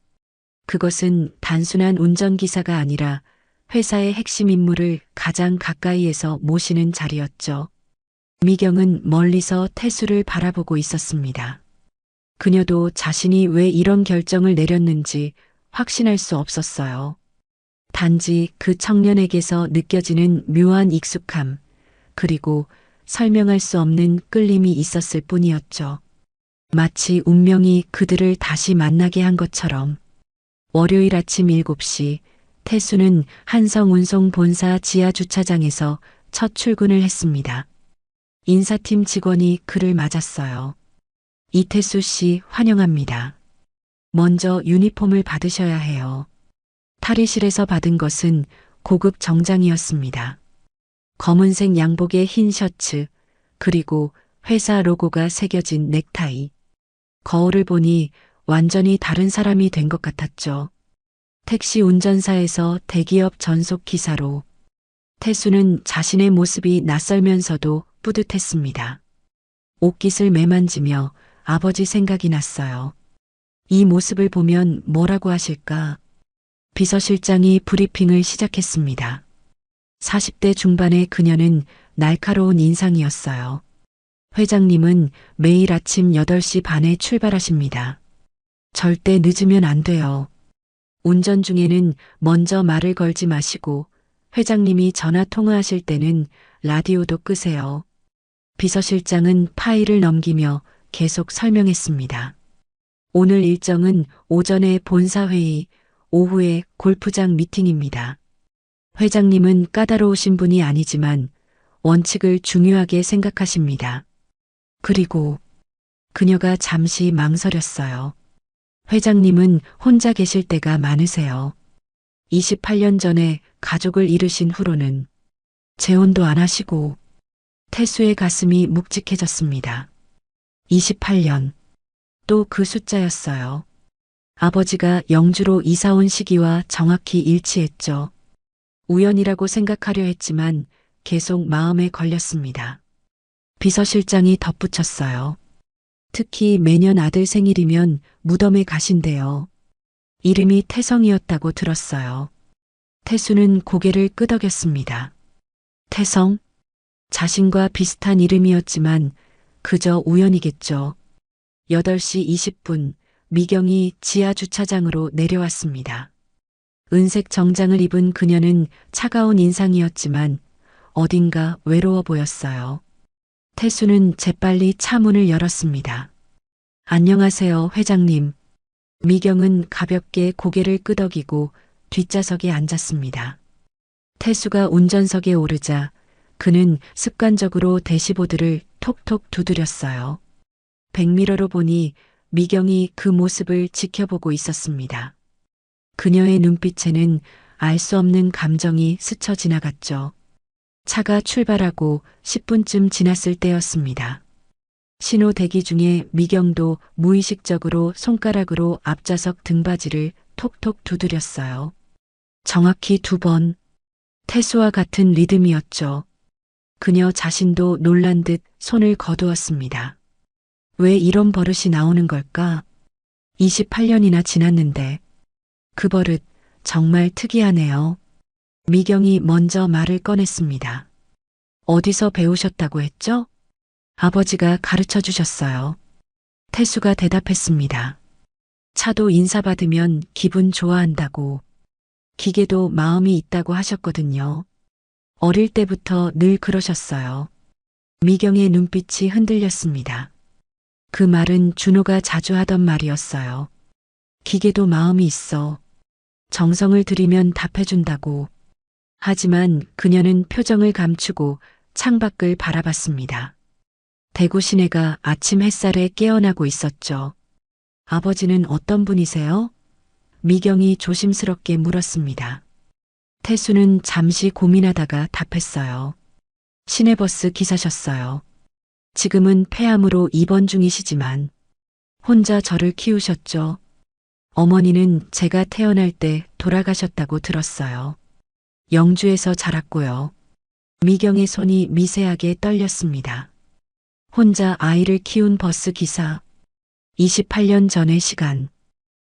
그것은 단순한 운전기사가 아니라 회사의 핵심 인물을 가장 가까이에서 모시는 자리였죠. 미경은 멀리서 태수를 바라보고 있었습니다. 그녀도 자신이 왜 이런 결정을 내렸는지 확신할 수 없었어요. 단지 그 청년에게서 느껴지는 묘한 익숙함, 그리고 설명할 수 없는 끌림이 있었을 뿐이었죠. 마치 운명이 그들을 다시 만나게 한 것처럼. 월요일 아침 7시 태수는 한성운송 본사 지하주차장에서 첫 출근을 했습니다. 인사팀 직원이 그를 맞았어요. 이태수 씨 환영합니다. 먼저 유니폼을 받으셔야 해요. 탈의실에서 받은 것은 고급 정장이었습니다. 검은색 양복에 흰 셔츠, 그리고 회사 로고가 새겨진 넥타이. 거울을 보니 완전히 다른 사람이 된 것 같았죠. 택시 운전사에서 대기업 전속 기사로. 태수는 자신의 모습이 낯설면서도 뿌듯했습니다. 옷깃을 매만지며 아버지 생각이 났어요. 이 모습을 보면 뭐라고 하실까? 비서실장이 브리핑을 시작했습니다. 40대 중반의 그녀는 날카로운 인상이었어요. 회장님은 매일 아침 8시 반에 출발하십니다. 절대 늦으면 안 돼요. 운전 중에는 먼저 말을 걸지 마시고 회장님이 전화 통화하실 때는 라디오도 끄세요. 비서실장은 파일을 넘기며 계속 설명했습니다. 오늘 일정은 오전에 본사회의, 오후에 골프장 미팅입니다. 회장님은 까다로우신 분이 아니지만 원칙을 중요하게 생각하십니다. 그리고 그녀가 잠시 망설였어요. 회장님은 혼자 계실 때가 많으세요. 28년 전에 가족을 잃으신 후로는 재혼도 안 하시고. 태수의 가슴이 묵직해졌습니다. 28년. 또 그 숫자였어요. 아버지가 영주로 이사 온 시기와 정확히 일치했죠. 우연이라고 생각하려 했지만 계속 마음에 걸렸습니다. 비서실장이 덧붙였어요. 특히 매년 아들 생일이면 무덤에 가신대요. 이름이 태성이었다고 들었어요. 태수는 고개를 끄덕였습니다. 태성? 자신과 비슷한 이름이었지만 그저 우연이겠죠. 8시 20분 미경이 지하 주차장으로 내려왔습니다. 은색 정장을 입은 그녀는 차가운 인상이었지만 어딘가 외로워 보였어요. 태수는 재빨리 차 문을 열었습니다. 안녕하세요, 회장님. 미경은 가볍게 고개를 끄덕이고 뒷좌석에 앉았습니다. 태수가 운전석에 오르자 그는 습관적으로 대시보드를 톡톡 두드렸어요. 백미러로 보니 미경이 그 모습을 지켜보고 있었습니다. 그녀의 눈빛에는 알 수 없는 감정이 스쳐 지나갔죠. 차가 출발하고 10분쯤 지났을 때였습니다. 신호 대기 중에 미경도 무의식적으로 손가락으로 앞좌석 등받이를 톡톡 두드렸어요. 정확히 2번. 태수와 같은 리듬이었죠. 그녀 자신도 놀란 듯 손을 거두었습니다. 왜 이런 버릇이 나오는 걸까? 28년이나 지났는데. 그 버릇 정말 특이하네요. 미경이 먼저 말을 꺼냈습니다. 어디서 배우셨다고 했죠? 아버지가 가르쳐 주셨어요. 태수가 대답했습니다. 차도 인사받으면 기분 좋아한다고. 기계도 마음이 있다고 하셨거든요. 어릴 때부터 늘 그러셨어요. 미경의 눈빛이 흔들렸습니다. 그 말은 준호가 자주 하던 말이었어요. 기계도 마음이 있어. 정성을 들이면 답해준다고. 하지만 그녀는 표정을 감추고 창밖을 바라봤습니다. 대구 시내가 아침 햇살에 깨어나고 있었죠. 아버지는 어떤 분이세요? 미경이 조심스럽게 물었습니다. 태수는 잠시 고민하다가 답했어요. 시내버스 기사셨어요. 지금은 폐암으로 입원 중이시지만 혼자 저를 키우셨죠. 어머니는 제가 태어날 때 돌아가셨다고 들었어요. 영주에서 자랐고요. 미경의 손이 미세하게 떨렸습니다. 혼자 아이를 키운 버스 기사. 28년 전의 시간.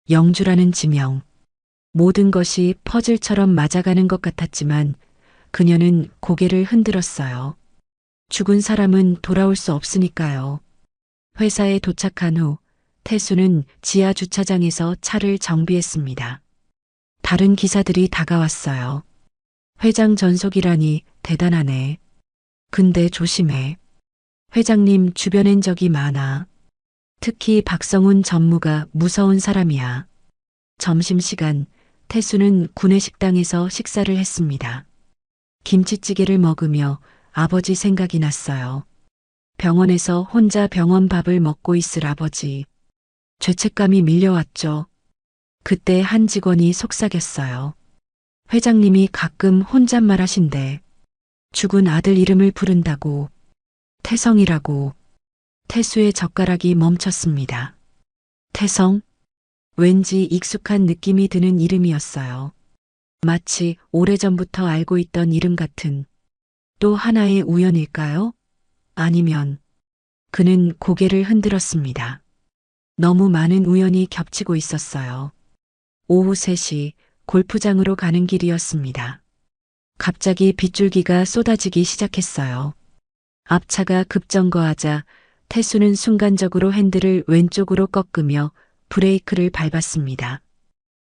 영주라는 지명. 모든 것이 퍼즐처럼 맞아가는 것 같았지만 그녀는 고개를 흔들었어요. 죽은 사람은 돌아올 수 없으니까요. 회사에 도착한 후 태수는 지하 주차장에서 차를 정비했습니다. 다른 기사들이 다가왔어요. 회장 전속이라니 대단하네. 근데 조심해. 회장님 주변엔 적이 많아. 특히 박성훈 전무가 무서운 사람이야. 점심시간 태수는 구내식당에서 식사를 했습니다. 김치찌개를 먹으며 아버지 생각이 났어요. 병원에서 혼자 병원 밥을 먹고 있을 아버지. 죄책감이 밀려왔죠. 그때 한 직원이 속삭였어요. 회장님이 가끔 혼잣말 하신대. 죽은 아들 이름을 부른다고. 태성이라고. 태수의 젓가락이 멈췄습니다. 태성? 왠지 익숙한 느낌이 드는 이름이었어요. 마치 오래전부터 알고 있던 이름 같은. 또 하나의 우연일까요? 아니면 그는 고개를 흔들었습니다. 너무 많은 우연이 겹치고 있었어요. 오후 3시 골프장으로 가는 길이었습니다. 갑자기 빗줄기가 쏟아지기 시작했어요. 앞차가 급정거하자 태수는 순간적으로 핸들을 왼쪽으로 꺾으며 브레이크를 밟았습니다.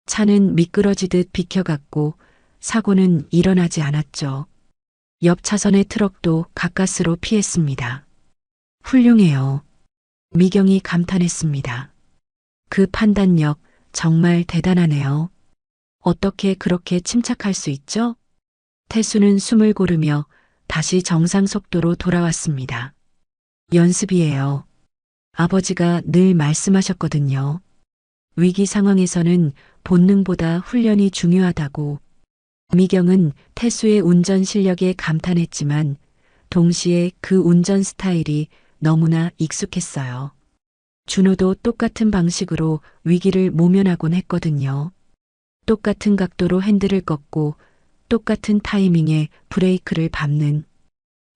차는 미끄러지듯 비켜갔고 사고는 일어나지 않았죠. 옆 차선의 트럭도 가까스로 피했습니다. 훌륭해요. 미경이 감탄했습니다. 그 판단력 정말 대단하네요. 어떻게 그렇게 침착할 수 있죠? 태수는 숨을 고르며 다시 정상 속도로 돌아왔습니다. 연습이에요. 아버지가 늘 말씀하셨거든요. 위기 상황에서는 본능보다 훈련이 중요하다고. 미경은 태수의 운전 실력에 감탄했지만 동시에 그 운전 스타일이 너무나 익숙했어요. 준호도 똑같은 방식으로 위기를 모면하곤 했거든요. 똑같은 각도로 핸들을 꺾고 똑같은 타이밍에 브레이크를 밟는.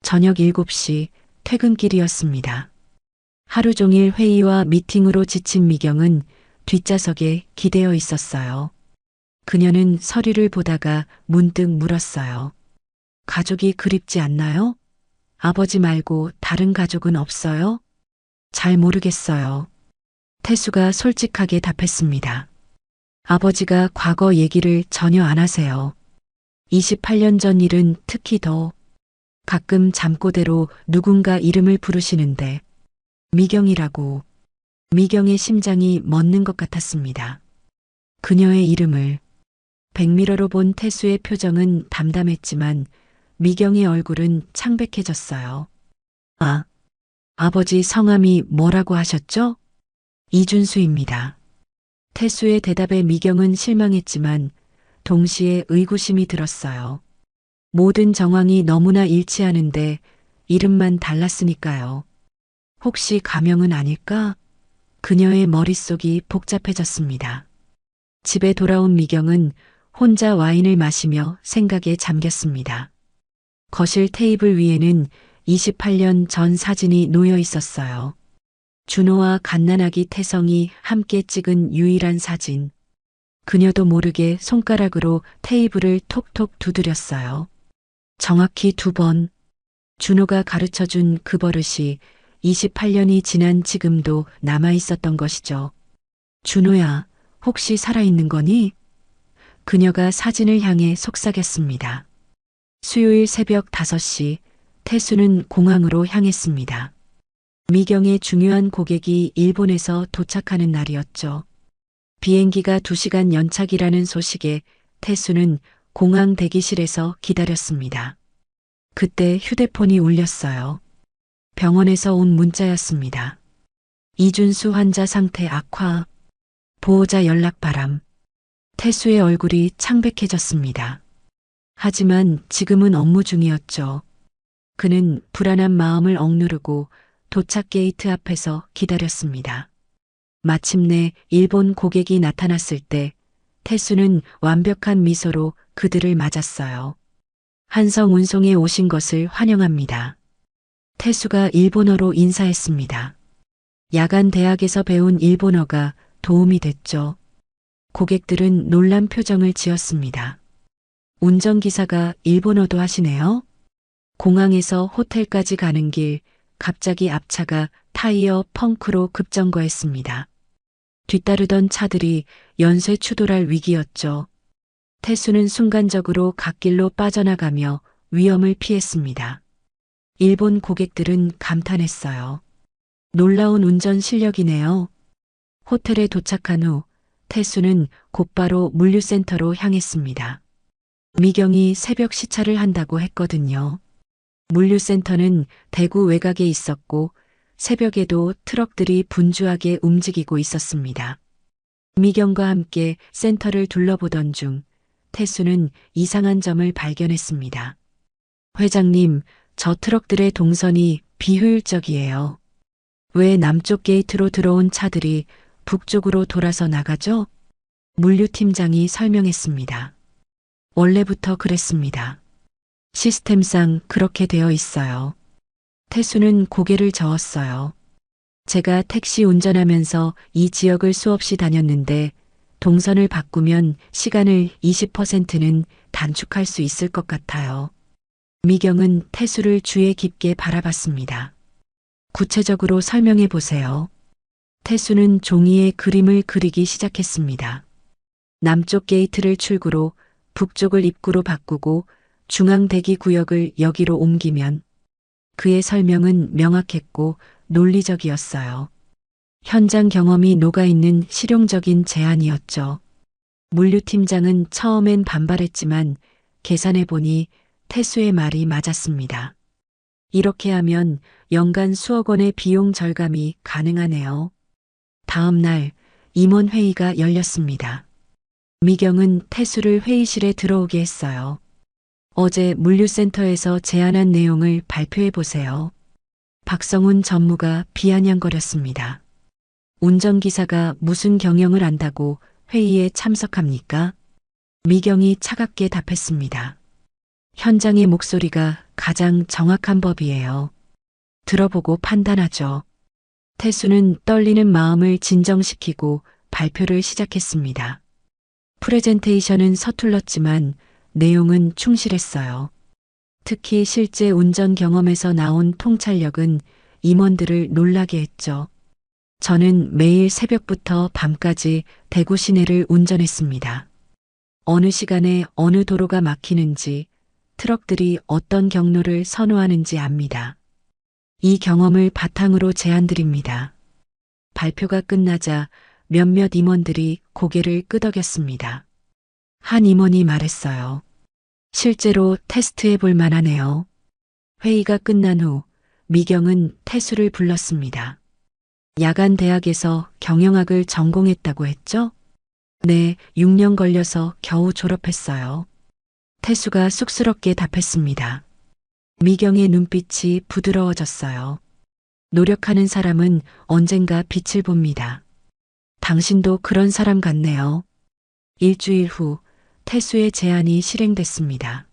저녁 7시 퇴근길이었습니다. 하루 종일 회의와 미팅으로 지친 미경은 뒷좌석에 기대어 있었어요. 그녀는 서류를 보다가 문득 물었어요. 가족이 그립지 않나요? 아버지 말고 다른 가족은 없어요? 잘 모르겠어요. 태수가 솔직하게 답했습니다. 아버지가 과거 얘기를 전혀 안 하세요. 28년 전 일은 특히 더. 가끔 잠꼬대로 누군가 이름을 부르시는데 미경이라고. 미경의 심장이 멎는 것 같았습니다. 그녀의 이름을 백미러로 본 태수의 표정은 담담했지만 미경의 얼굴은 창백해졌어요. 아, 아버지 성함이 뭐라고 하셨죠? 이준수입니다. 태수의 대답에 미경은 실망했지만 동시에 의구심이 들었어요. 모든 정황이 너무나 일치하는데 이름만 달랐으니까요. 혹시 가명은 아닐까? 그녀의 머릿속이 복잡해졌습니다. 집에 돌아온 미경은 혼자 와인을 마시며 생각에 잠겼습니다. 거실 테이블 위에는 28년 전 사진이 놓여 있었어요. 준호와 갓난아기 태성이 함께 찍은 유일한 사진. 그녀도 모르게 손가락으로 테이블을 톡톡 두드렸어요. 정확히 2번. 준호가 가르쳐준 그 버릇이 28년이 지난 지금도 남아 있었던 것이죠. 준호야, 혹시 살아있는 거니? 그녀가 사진을 향해 속삭였습니다. 수요일 새벽 5시, 태수는 공항으로 향했습니다. 미경의 중요한 고객이 일본에서 도착하는 날이었죠. 비행기가 2시간 연착이라는 소식에 태수는 공항 대기실에서 기다렸습니다. 그때 휴대폰이 울렸어요. 병원에서 온 문자였습니다. 이준수 환자 상태 악화, 보호자 연락 바람. 태수의 얼굴이 창백해졌습니다. 하지만 지금은 업무 중이었죠. 그는 불안한 마음을 억누르고 도착 게이트 앞에서 기다렸습니다. 마침내 일본 고객이 나타났을 때 태수는 완벽한 미소로 그들을 맞았어요. 한성 운송에 오신 것을 환영합니다. 태수가 일본어로 인사했습니다. 야간 대학에서 배운 일본어가 도움이 됐죠. 고객들은 놀란 표정을 지었습니다. 운전기사가 일본어도 하시네요? 공항에서 호텔까지 가는 길, 갑자기 앞차가 타이어 펑크로 급정거했습니다. 뒤따르던 차들이 연쇄 추돌할 위기였죠. 태수는 순간적으로 갓길로 빠져나가며 위험을 피했습니다. 일본 고객들은 감탄했어요. 놀라운 운전 실력이네요. 호텔에 도착한 후 태수는 곧바로 물류센터로 향했습니다. 미경이 새벽 시차를 한다고 했거든요. 물류센터는 대구 외곽에 있었고 새벽에도 트럭들이 분주하게 움직이고 있었습니다. 미경과 함께 센터를 둘러보던 중 태수는 이상한 점을 발견했습니다. 회장님, 저 트럭들의 동선이 비효율적이에요. 왜 남쪽 게이트로 들어온 차들이 북쪽으로 돌아서 나가죠? 물류팀장이 설명했습니다. 원래부터 그랬습니다. 시스템상 그렇게 되어 있어요. 태수는 고개를 저었어요. 제가 택시 운전하면서 이 지역을 수없이 다녔는데 동선을 바꾸면 시간을 20%는 단축할 수 있을 것 같아요. 미경은 태수를 주의 깊게 바라봤습니다. 구체적으로 설명해 보세요. 태수는 종이에 그림을 그리기 시작했습니다. 남쪽 게이트를 출구로 북쪽을 입구로 바꾸고 중앙 대기 구역을 여기로 옮기면 그의 설명은 명확했고 논리적이었어요. 현장 경험이 녹아있는 실용적인 제안이었죠. 물류팀장은 처음엔 반발했지만 계산해보니 태수의 말이 맞았습니다. 이렇게 하면 연간 수억 원의 비용 절감이 가능하네요. 다음 날 임원회의가 열렸습니다. 미경은 태수를 회의실에 들어오게 했어요. 어제 물류센터에서 제안한 내용을 발표해 보세요. 박성훈 전무가 비아냥거렸습니다. 운전기사가 무슨 경영을 안다고 회의에 참석합니까? 미경이 차갑게 답했습니다. 현장의 목소리가 가장 정확한 법이에요. 들어보고 판단하죠. 태수는 떨리는 마음을 진정시키고 발표를 시작했습니다. 프레젠테이션은 서툴렀지만 내용은 충실했어요. 특히 실제 운전 경험에서 나온 통찰력은 임원들을 놀라게 했죠. 저는 매일 새벽부터 밤까지 대구 시내를 운전했습니다. 어느 시간에 어느 도로가 막히는지, 트럭들이 어떤 경로를 선호하는지 압니다. 이 경험을 바탕으로 제안드립니다. 발표가 끝나자 몇몇 임원들이 고개를 끄덕였습니다. 한 임원이 말했어요. 실제로 테스트해 볼 만하네요. 회의가 끝난 후 미경은 태수를 불렀습니다. 야간 대학에서 경영학을 전공했다고 했죠? 네, 6년 걸려서 겨우 졸업했어요. 태수가 쑥스럽게 답했습니다. 미경의 눈빛이 부드러워졌어요. 노력하는 사람은 언젠가 빛을 봅니다. 당신도 그런 사람 같네요. 일주일 후 태수의 제안이 실행됐습니다.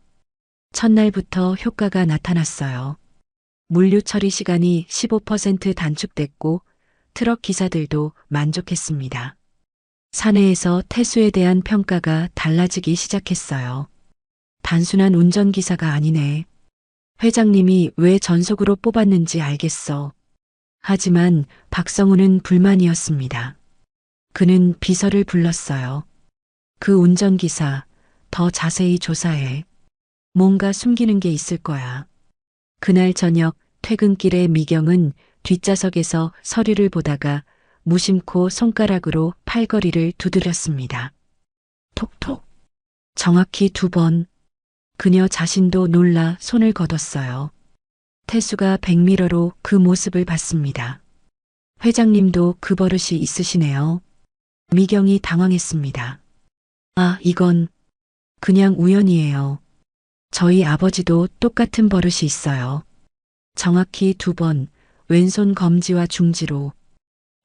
첫날부터 효과가 나타났어요. 물류 처리 시간이 15% 단축됐고 트럭 기사들도 만족했습니다. 사내에서 태수에 대한 평가가 달라지기 시작했어요. 단순한 운전기사가 아니네. 회장님이 왜 전속으로 뽑았는지 알겠어. 하지만 박성우는 불만이었습니다. 그는 비서를 불렀어요. 그 운전기사, 더 자세히 조사해. 뭔가 숨기는 게 있을 거야. 그날 저녁 퇴근길에 미경은 뒷좌석에서 서류를 보다가 무심코 손가락으로 팔걸이를 두드렸습니다. 톡톡. 정확히 2번. 그녀 자신도 놀라 손을 걷었어요. 태수가 백미러로 그 모습을 봤습니다. 회장님도 그 버릇이 있으시네요. 미경이 당황했습니다. 아, 이건 그냥 우연이에요. 저희 아버지도 똑같은 버릇이 있어요. 정확히 2번, 왼손 검지와 중지로.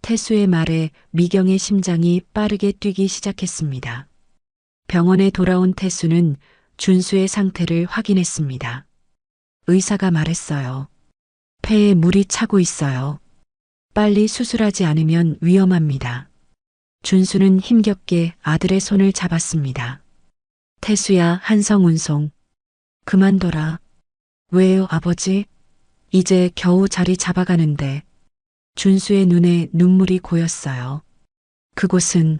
태수의 말에 미경의 심장이 빠르게 뛰기 시작했습니다. 병원에 돌아온 태수는 준수의 상태를 확인했습니다. 의사가 말했어요. 폐에 물이 차고 있어요. 빨리 수술하지 않으면 위험합니다. 준수는 힘겹게 아들의 손을 잡았습니다. 태수야, 한성운송. 그만둬라. 왜요, 아버지? 이제 겨우 자리 잡아가는데. 준수의 눈에 눈물이 고였어요. 그곳은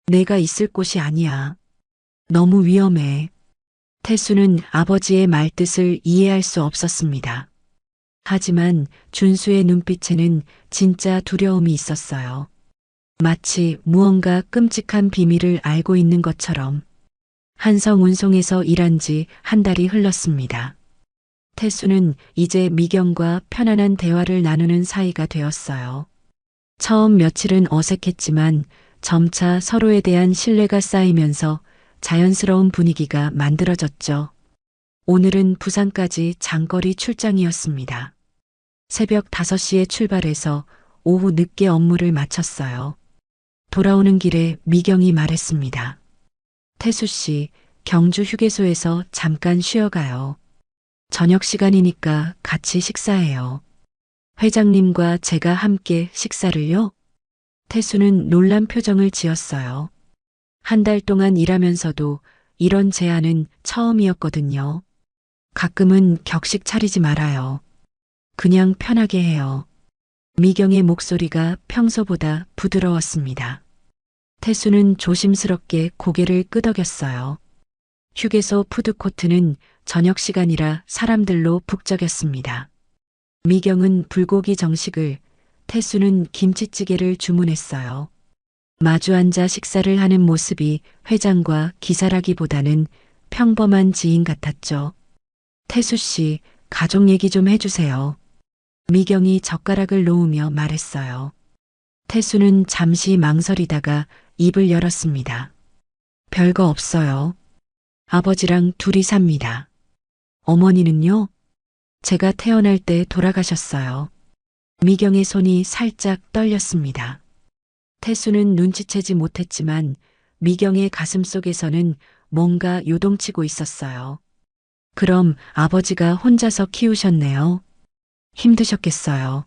내가 있을 곳이 아니야. 너무 위험해. 태수는 아버지의 말뜻을 이해할 수 없었습니다. 하지만 준수의 눈빛에는 진짜 두려움이 있었어요. 마치 무언가 끔찍한 비밀을 알고 있는 것처럼. 한성운송에서 일한 지 한 달이 흘렀습니다. 태수는 이제 미경과 편안한 대화를 나누는 사이가 되었어요. 처음 며칠은 어색했지만 점차 서로에 대한 신뢰가 쌓이면서 자연스러운 분위기가 만들어졌죠. 오늘은 부산까지 장거리 출장이었습니다. 새벽 5시에 출발해서 오후 늦게 업무를 마쳤어요. 돌아오는 길에 미경이 말했습니다. 태수 씨, 경주 휴게소에서 잠깐 쉬어가요. 저녁 시간이니까 같이 식사해요. 회장님과 제가 함께 식사를요? 태수는 놀란 표정을 지었어요. 한 달 동안 일하면서도 이런 제안은 처음이었거든요. 가끔은 격식 차리지 말아요. 그냥 편하게 해요. 미경의 목소리가 평소보다 부드러웠습니다. 태수는 조심스럽게 고개를 끄덕였어요. 휴게소 푸드코트는 저녁 시간이라 사람들로 북적였습니다. 미경은 불고기 정식을, 태수는 김치찌개를 주문했어요. 마주 앉아 식사를 하는 모습이 회장과 기사라기보다는 평범한 지인 같았죠. 태수 씨, 가족 얘기 좀 해주세요. 미경이 젓가락을 놓으며 말했어요. 태수는 잠시 망설이다가 입을 열었습니다. 별거 없어요. 아버지랑 둘이 삽니다. 어머니는요? 제가 태어날 때 돌아가셨어요. 미경의 손이 살짝 떨렸습니다. 태수는 눈치채지 못했지만 미경의 가슴 속에서는 뭔가 요동치고 있었어요. 그럼 아버지가 혼자서 키우셨네요. 힘드셨겠어요.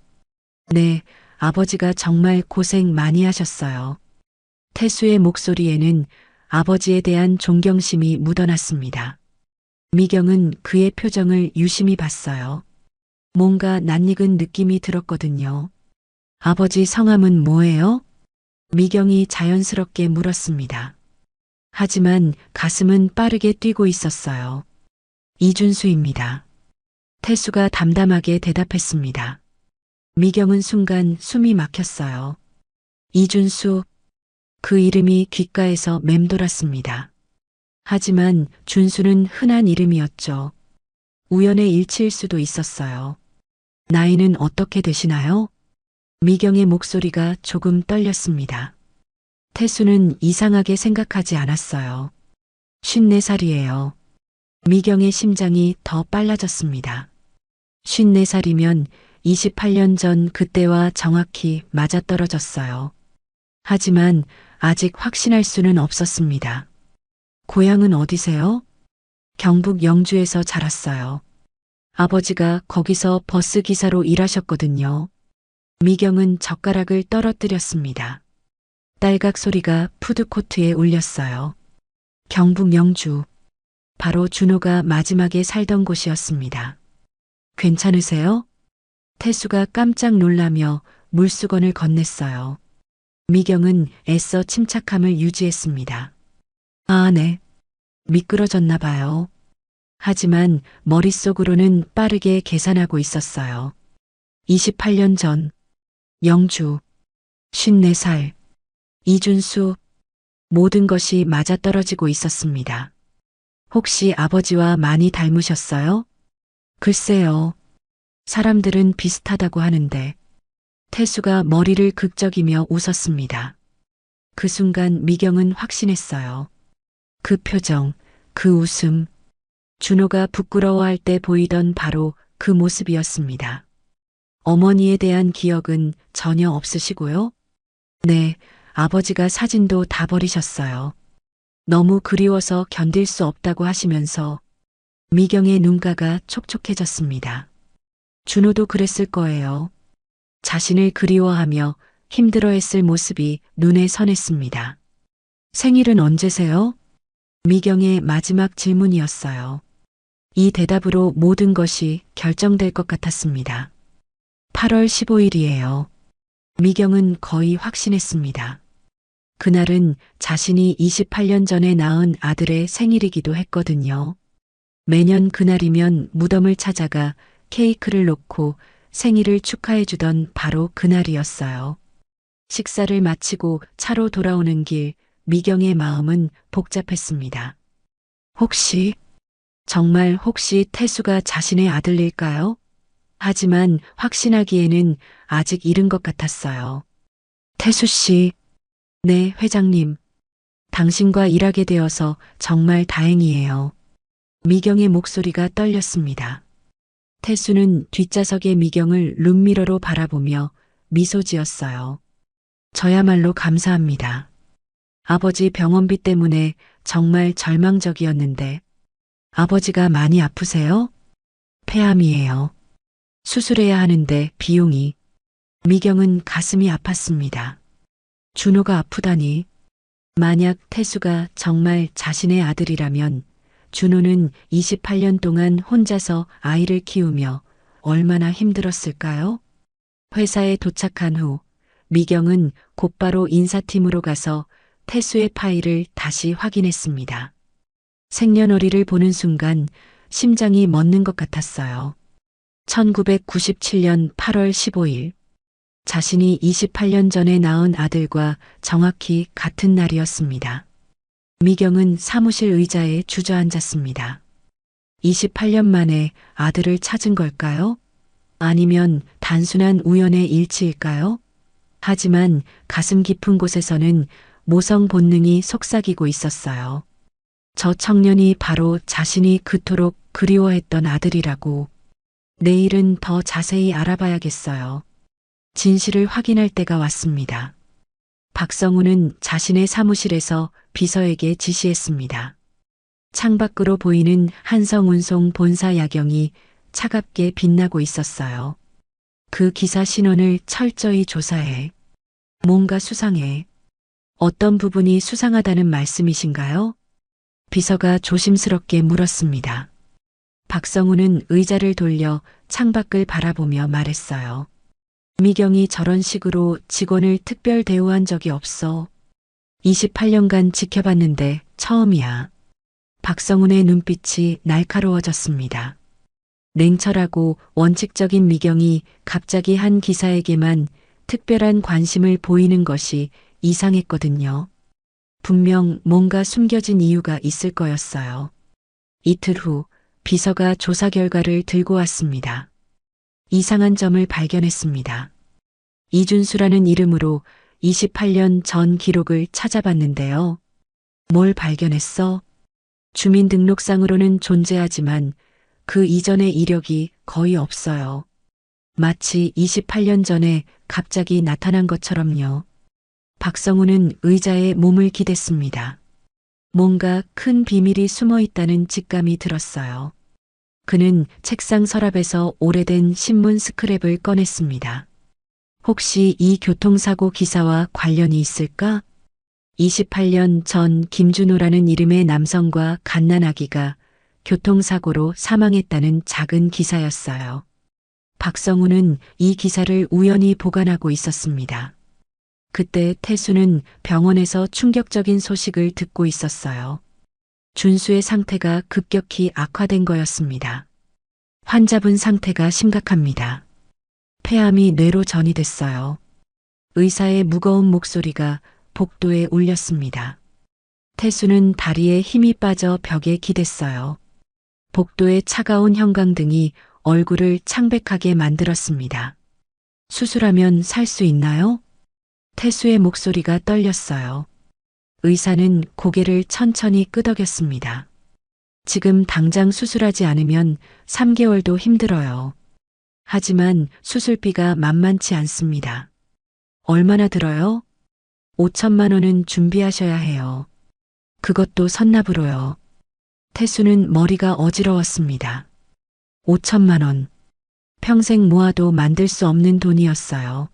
네, 아버지가 정말 고생 많이 하셨어요. 태수의 목소리에는 아버지에 대한 존경심이 묻어났습니다. 미경은 그의 표정을 유심히 봤어요. 뭔가 낯익은 느낌이 들었거든요. 아버지 성함은 뭐예요? 미경이 자연스럽게 물었습니다. 하지만 가슴은 빠르게 뛰고 있었어요. 이준수입니다. 태수가 담담하게 대답했습니다. 미경은 순간 숨이 막혔어요. 이준수, 그 이름이 귓가에서 맴돌았습니다. 하지만 준수는 흔한 이름이었죠. 우연의 일치일 수도 있었어요. 나이는 어떻게 되시나요? 미경의 목소리가 조금 떨렸습니다. 태수는 이상하게 생각하지 않았어요. 54살이에요. 미경의 심장이 더 빨라졌습니다. 54살이면 28년 전 그때와 정확히 맞아떨어졌어요. 하지만 아직 확신할 수는 없었습니다. 고향은 어디세요? 경북 영주에서 자랐어요. 아버지가 거기서 버스 기사로 일하셨거든요. 미경은 젓가락을 떨어뜨렸습니다. 딸각 소리가 푸드코트에 울렸어요. 경북 영주. 바로 준호가 마지막에 살던 곳이었습니다. 괜찮으세요? 태수가 깜짝 놀라며 물수건을 건넸어요. 미경은 애써 침착함을 유지했습니다. 아, 네. 미끄러졌나 봐요. 하지만 머릿속으로는 빠르게 계산하고 있었어요. 28년 전, 영주, 54살, 이준수, 모든 것이 맞아떨어지고 있었습니다. 혹시 아버지와 많이 닮으셨어요? 글쎄요. 사람들은 비슷하다고 하는데. 태수가 머리를 극적이며 웃었습니다. 그 순간 미경은 확신했어요. 그 표정, 그 웃음, 준호가 부끄러워할 때 보이던 바로 그 모습이었습니다. 어머니에 대한 기억은 전혀 없으시고요? 네, 아버지가 사진도 다 버리셨어요. 너무 그리워서 견딜 수 없다고 하시면서 미경의 눈가가 촉촉해졌습니다. 준호도 그랬을 거예요. 자신을 그리워하며 힘들어했을 모습이 눈에 선했습니다. 생일은 언제세요? 미경의 마지막 질문이었어요. 이 대답으로 모든 것이 결정될 것 같았습니다. 8월 15일이에요. 미경은 거의 확신했습니다. 그날은 자신이 28년 전에 낳은 아들의 생일이기도 했거든요. 매년 그날이면 무덤을 찾아가 케이크를 놓고 생일을 축하해주던 바로 그날이었어요. 식사를 마치고 차로 돌아오는 길, 미경의 마음은 복잡했습니다. 정말 혹시 태수가 자신의 아들일까요? 하지만 확신하기에는 아직 이른 것 같았어요. 태수 씨, 네, 회장님. 당신과 일하게 되어서 정말 다행이에요. 미경의 목소리가 떨렸습니다. 태수는 뒷좌석의 미경을 룸미러로 바라보며 미소 지었어요. 저야말로 감사합니다. 아버지 병원비 때문에 정말 절망적이었는데. 아버지가 많이 아프세요? 폐암이에요. 수술해야 하는데 비용이. 미경은 가슴이 아팠습니다. 준호가 아프다니. 만약 태수가 정말 자신의 아들이라면 준호는 28년 동안 혼자서 아이를 키우며 얼마나 힘들었을까요? 회사에 도착한 후 미경은 곧바로 인사팀으로 가서 태수의 파일을 다시 확인했습니다. 생년월일을 보는 순간 심장이 멎는 것 같았어요. 1997년 8월 15일. 자신이 28년 전에 낳은 아들과 정확히 같은 날이었습니다. 미경은 사무실 의자에 주저앉았습니다. 28년 만에 아들을 찾은 걸까요? 아니면 단순한 우연의 일치일까요? 하지만 가슴 깊은 곳에서는 모성 본능이 속삭이고 있었어요. 저 청년이 바로 자신이 그토록 그리워했던 아들이라고. 내일은 더 자세히 알아봐야겠어요. 진실을 확인할 때가 왔습니다. 박성우는 자신의 사무실에서 비서에게 지시했습니다. 창밖으로 보이는 한성운송 본사 야경이 차갑게 빛나고 있었어요. 그 기사 신원을 철저히 조사해. 뭔가 수상해. 어떤 부분이 수상하다는 말씀이신가요? 비서가 조심스럽게 물었습니다. 박성우는 의자를 돌려 창밖을 바라보며 말했어요. 미경이 저런 식으로 직원을 특별 대우한 적이 없어. 28년간 지켜봤는데 처음이야. 박성훈의 눈빛이 날카로워졌습니다. 냉철하고 원칙적인 미경이 갑자기 한 기사에게만 특별한 관심을 보이는 것이 이상했거든요. 분명 뭔가 숨겨진 이유가 있을 거였어요. 이틀 후 비서가 조사 결과를 들고 왔습니다. 이상한 점을 발견했습니다. 이준수라는 이름으로 28년 전 기록을 찾아봤는데요. 뭘 발견했어? 주민등록상으로는 존재하지만 그 이전의 이력이 거의 없어요. 마치 28년 전에 갑자기 나타난 것처럼요. 박성우는 의자에 몸을 기댔습니다. 뭔가 큰 비밀이 숨어 있다는 직감이 들었어요. 그는 책상 서랍에서 오래된 신문 스크랩을 꺼냈습니다. 혹시 이 교통사고 기사와 관련이 있을까? 28년 전 김준호라는 이름의 남성과 갓난아기가 교통사고로 사망했다는 작은 기사였어요. 박성우는 이 기사를 우연히 보관하고 있었습니다. 그때 태수는 병원에서 충격적인 소식을 듣고 있었어요. 준수의 상태가 급격히 악화된 거였습니다. 환자분 상태가 심각합니다. 폐암이 뇌로 전이됐어요. 의사의 무거운 목소리가 복도에 울렸습니다. 태수는 다리에 힘이 빠져 벽에 기댔어요. 복도의 차가운 형광등이 얼굴을 창백하게 만들었습니다. 수술하면 살 수 있나요? 태수의 목소리가 떨렸어요. 의사는 고개를 천천히 끄덕였습니다. 지금 당장 수술하지 않으면 3개월도 힘들어요. 하지만 수술비가 만만치 않습니다. 얼마나 들어요? 5천만 원은 준비하셔야 해요. 그것도 선납으로요. 태수는 머리가 어지러웠습니다. 5천만 원. 평생 모아도 만들 수 없는 돈이었어요.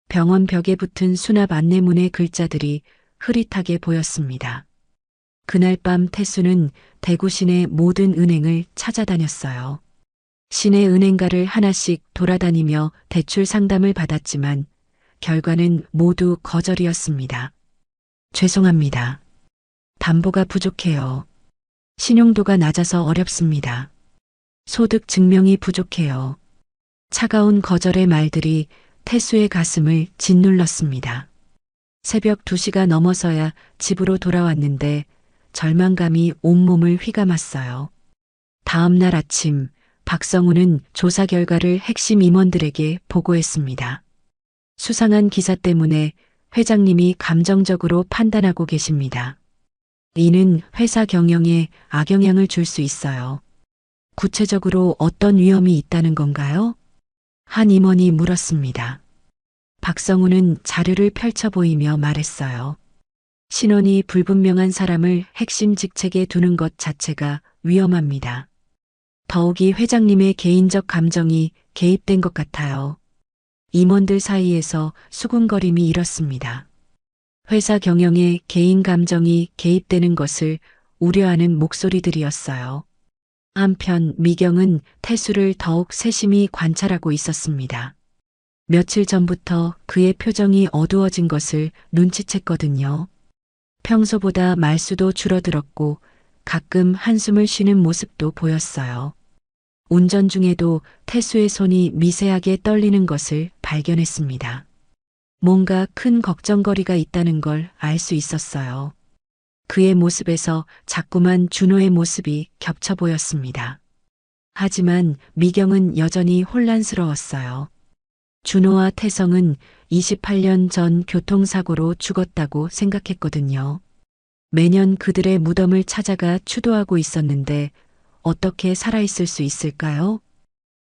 병원 벽에 붙은 수납 안내문의 글자들이 흐릿하게 보였습니다. 그날 밤 태수는 대구 시내 모든 은행을 찾아다녔어요. 시내 은행가를 하나씩 돌아다니며 대출 상담을 받았지만 결과는 모두 거절이었습니다. 죄송합니다. 담보가 부족해요. 신용도가 낮아서 어렵습니다. 소득 증명이 부족해요. 차가운 거절의 말들이 태수의 가슴을 짓눌렀습니다. 새벽 2시가 넘어서야 집으로 돌아왔는데 절망감이 온몸을 휘감았어요. 다음 날 아침 박성우는 조사 결과를 핵심 임원들에게 보고했습니다. 수상한 기사 때문에 회장님이 감정적으로 판단하고 계십니다. 이는 회사 경영에 악영향을 줄 수 있어요. 구체적으로 어떤 위험이 있다는 건가요? 한 임원이 물었습니다. 박성우는 자료를 펼쳐 보이며 말했어요. 신원이 불분명한 사람을 핵심 직책에 두는 것 자체가 위험합니다. 더욱이 회장님의 개인적 감정이 개입된 것 같아요. 임원들 사이에서 수군거림이 일었습니다. 회사 경영에 개인 감정이 개입되는 것을 우려하는 목소리들이었어요. 한편 미경은 태수를 더욱 세심히 관찰하고 있었습니다. 며칠 전부터 그의 표정이 어두워진 것을 눈치챘거든요. 평소보다 말수도 줄어들었고 가끔 한숨을 쉬는 모습도 보였어요. 운전 중에도 태수의 손이 미세하게 떨리는 것을 발견했습니다. 뭔가 큰 걱정거리가 있다는 걸 알 수 있었어요. 그의 모습에서 자꾸만 준호의 모습이 겹쳐 보였습니다. 하지만 미경은 여전히 혼란스러웠어요. 준호와 태성은 28년 전 교통사고로 죽었다고 생각했거든요. 매년 그들의 무덤을 찾아가 추도하고 있었는데 어떻게 살아있을 수 있을까요?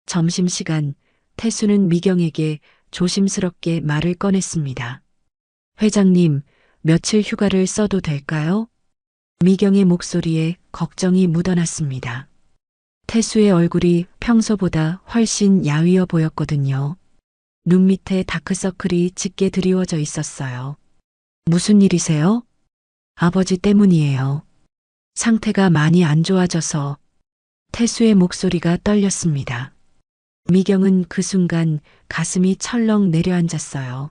점심시간 태수는 미경에게 조심스럽게 말을 꺼냈습니다. 회장님, 며칠 휴가를 써도 될까요? 미경의 목소리에 걱정이 묻어났습니다. 태수의 얼굴이 평소보다 훨씬 야위어 보였거든요. 눈 밑에 다크서클이 짙게 드리워져 있었어요. 무슨 일이세요? 아버지 때문이에요. 상태가 많이 안 좋아져서. 태수의 목소리가 떨렸습니다. 미경은 그 순간 가슴이 철렁 내려앉았어요.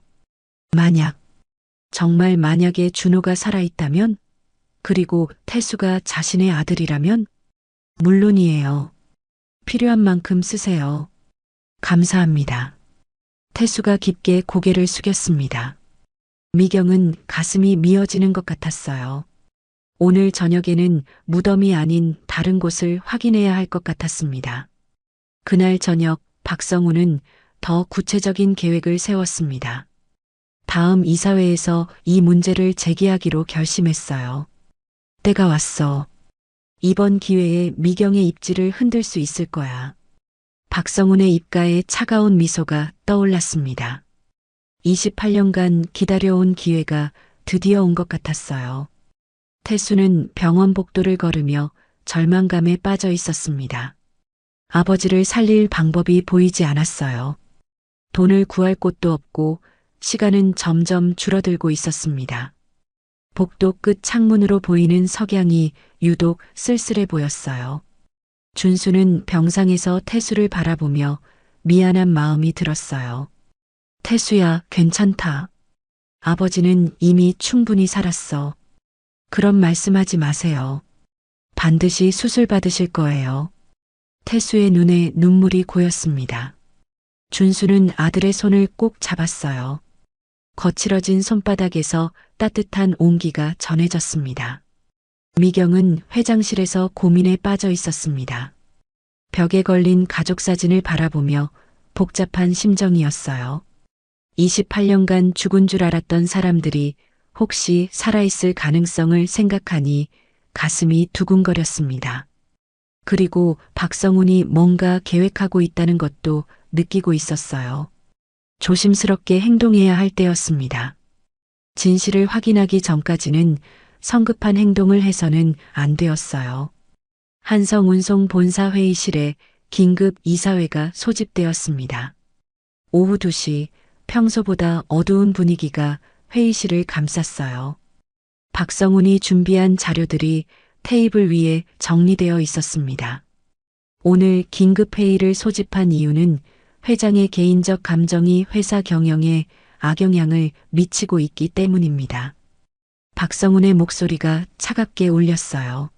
정말 만약에 준호가 살아있다면? 그리고 태수가 자신의 아들이라면? 물론이에요. 필요한 만큼 쓰세요. 감사합니다. 태수가 깊게 고개를 숙였습니다. 미경은 가슴이 미어지는 것 같았어요. 오늘 저녁에는 무덤이 아닌 다른 곳을 확인해야 할 것 같았습니다. 그날 저녁 박성우는 더 구체적인 계획을 세웠습니다. 다음 이사회에서 이 문제를 제기하기로 결심했어요. 때가 왔어. 이번 기회에 미경의 입지를 흔들 수 있을 거야. 박성훈의 입가에 차가운 미소가 떠올랐습니다. 28년간 기다려온 기회가 드디어 온 것 같았어요. 태수는 병원 복도를 걸으며 절망감에 빠져 있었습니다. 아버지를 살릴 방법이 보이지 않았어요. 돈을 구할 곳도 없고 시간은 점점 줄어들고 있었습니다. 복도 끝 창문으로 보이는 석양이 유독 쓸쓸해 보였어요. 준수는 병상에서 태수를 바라보며 미안한 마음이 들었어요. 태수야, 괜찮다. 아버지는 이미 충분히 살았어. 그런 말씀하지 마세요. 반드시 수술 받으실 거예요. 태수의 눈에 눈물이 고였습니다. 준수는 아들의 손을 꼭 잡았어요. 거칠어진 손바닥에서 따뜻한 온기가 전해졌습니다. 미경은 회장실에서 고민에 빠져 있었습니다. 벽에 걸린 가족 사진을 바라보며 복잡한 심정이었어요. 28년간 죽은 줄 알았던 사람들이 혹시 살아있을 가능성을 생각하니 가슴이 두근거렸습니다. 그리고 박성훈이 뭔가 계획하고 있다는 것도 느끼고 있었어요. 조심스럽게 행동해야 할 때였습니다. 진실을 확인하기 전까지는 성급한 행동을 해서는 안 되었어요. 한성운송 본사 회의실에 긴급 이사회가 소집되었습니다. 오후 2시 평소보다 어두운 분위기가 회의실을 감쌌어요. 박성훈이 준비한 자료들이 테이블 위에 정리되어 있었습니다. 오늘 긴급 회의를 소집한 이유는 회장의 개인적 감정이 회사 경영에 악영향을 미치고 있기 때문입니다. 박성훈의 목소리가 차갑게 울렸어요.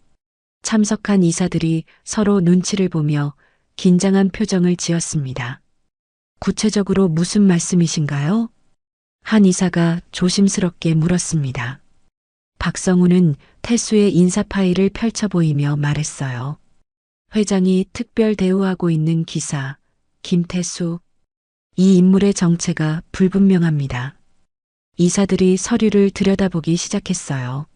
참석한 이사들이 서로 눈치를 보며 긴장한 표정을 지었습니다. 구체적으로 무슨 말씀이신가요? 한 이사가 조심스럽게 물었습니다. 박성훈은 태수의 인사 파일을 펼쳐 보이며 말했어요. 회장이 특별 대우하고 있는 기사, 김태수. 이 인물의 정체가 불분명합니다. 이사들이 서류를 들여다보기 시작했어요.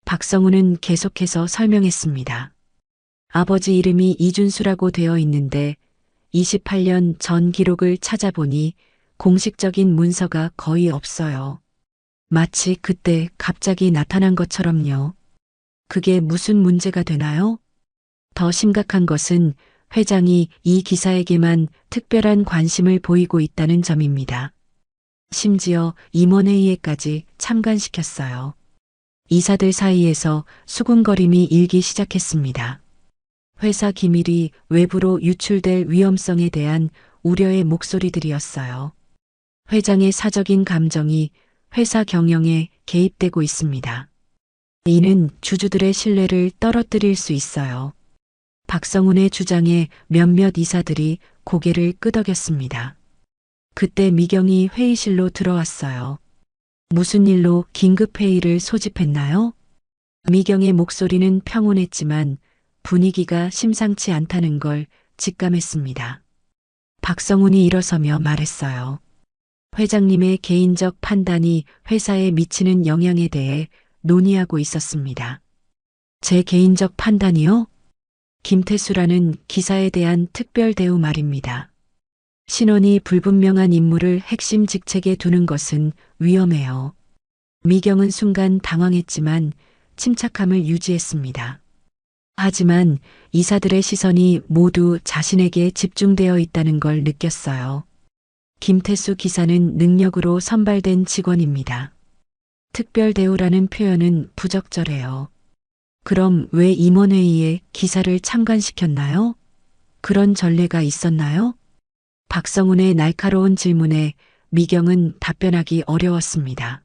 박성훈은 계속해서 설명했습니다. 아버지 이름이 이준수라고 되어 있는데 28년 전 기록을 찾아보니 공식적인 문서가 거의 없어요. 마치 그때 갑자기 나타난 것처럼요. 그게 무슨 문제가 되나요? 더 심각한 것은 회장이 이 기사에게만 특별한 관심을 보이고 있다는 점입니다. 심지어 임원회의에까지 참관시켰어요. 이사들 사이에서 수군거림이 일기 시작했습니다. 회사 기밀이 외부로 유출될 위험성에 대한 우려의 목소리들이었어요. 회장의 사적인 감정이 회사 경영에 개입되고 있습니다. 이는 주주들의 신뢰를 떨어뜨릴 수 있어요. 박성훈의 주장에 몇몇 이사들이 고개를 끄덕였습니다. 그때 미경이 회의실로 들어왔어요. 무슨 일로 긴급회의를 소집했나요? 미경의 목소리는 평온했지만 분위기가 심상치 않다는 걸 직감했습니다. 박성훈이 일어서며 말했어요. 회장님의 개인적 판단이 회사에 미치는 영향에 대해 논의하고 있었습니다. 제 개인적 판단이요? 김태수라는 기사에 대한 특별 대우 말입니다. 신원이 불분명한 인물을 핵심 직책에 두는 것은 위험해요. 미경은 순간 당황했지만 침착함을 유지했습니다. 하지만 이사들의 시선이 모두 자신에게 집중되어 있다는 걸 느꼈어요. 김태수 기사는 능력으로 선발된 직원입니다. 특별 대우라는 표현은 부적절해요. 그럼 왜 임원회의에 기사를 참관시켰나요? 그런 전례가 있었나요? 박성훈의 날카로운 질문에 미경은 답변하기 어려웠습니다.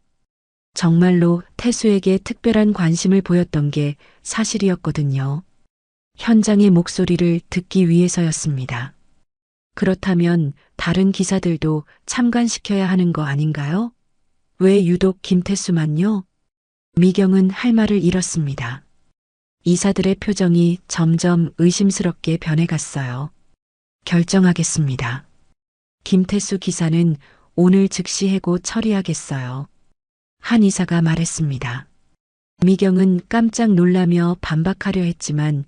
정말로 태수에게 특별한 관심을 보였던 게 사실이었거든요. 현장의 목소리를 듣기 위해서였습니다. 그렇다면 다른 기사들도 참관시켜야 하는 거 아닌가요? 왜 유독 김태수만요? 미경은 할 말을 잃었습니다. 이사들의 표정이 점점 의심스럽게 변해갔어요. 결정하겠습니다. 김태수 기사는 오늘 즉시 해고 처리하겠어요. 한 이사가 말했습니다. 미경은 깜짝 놀라며 반박하려 했지만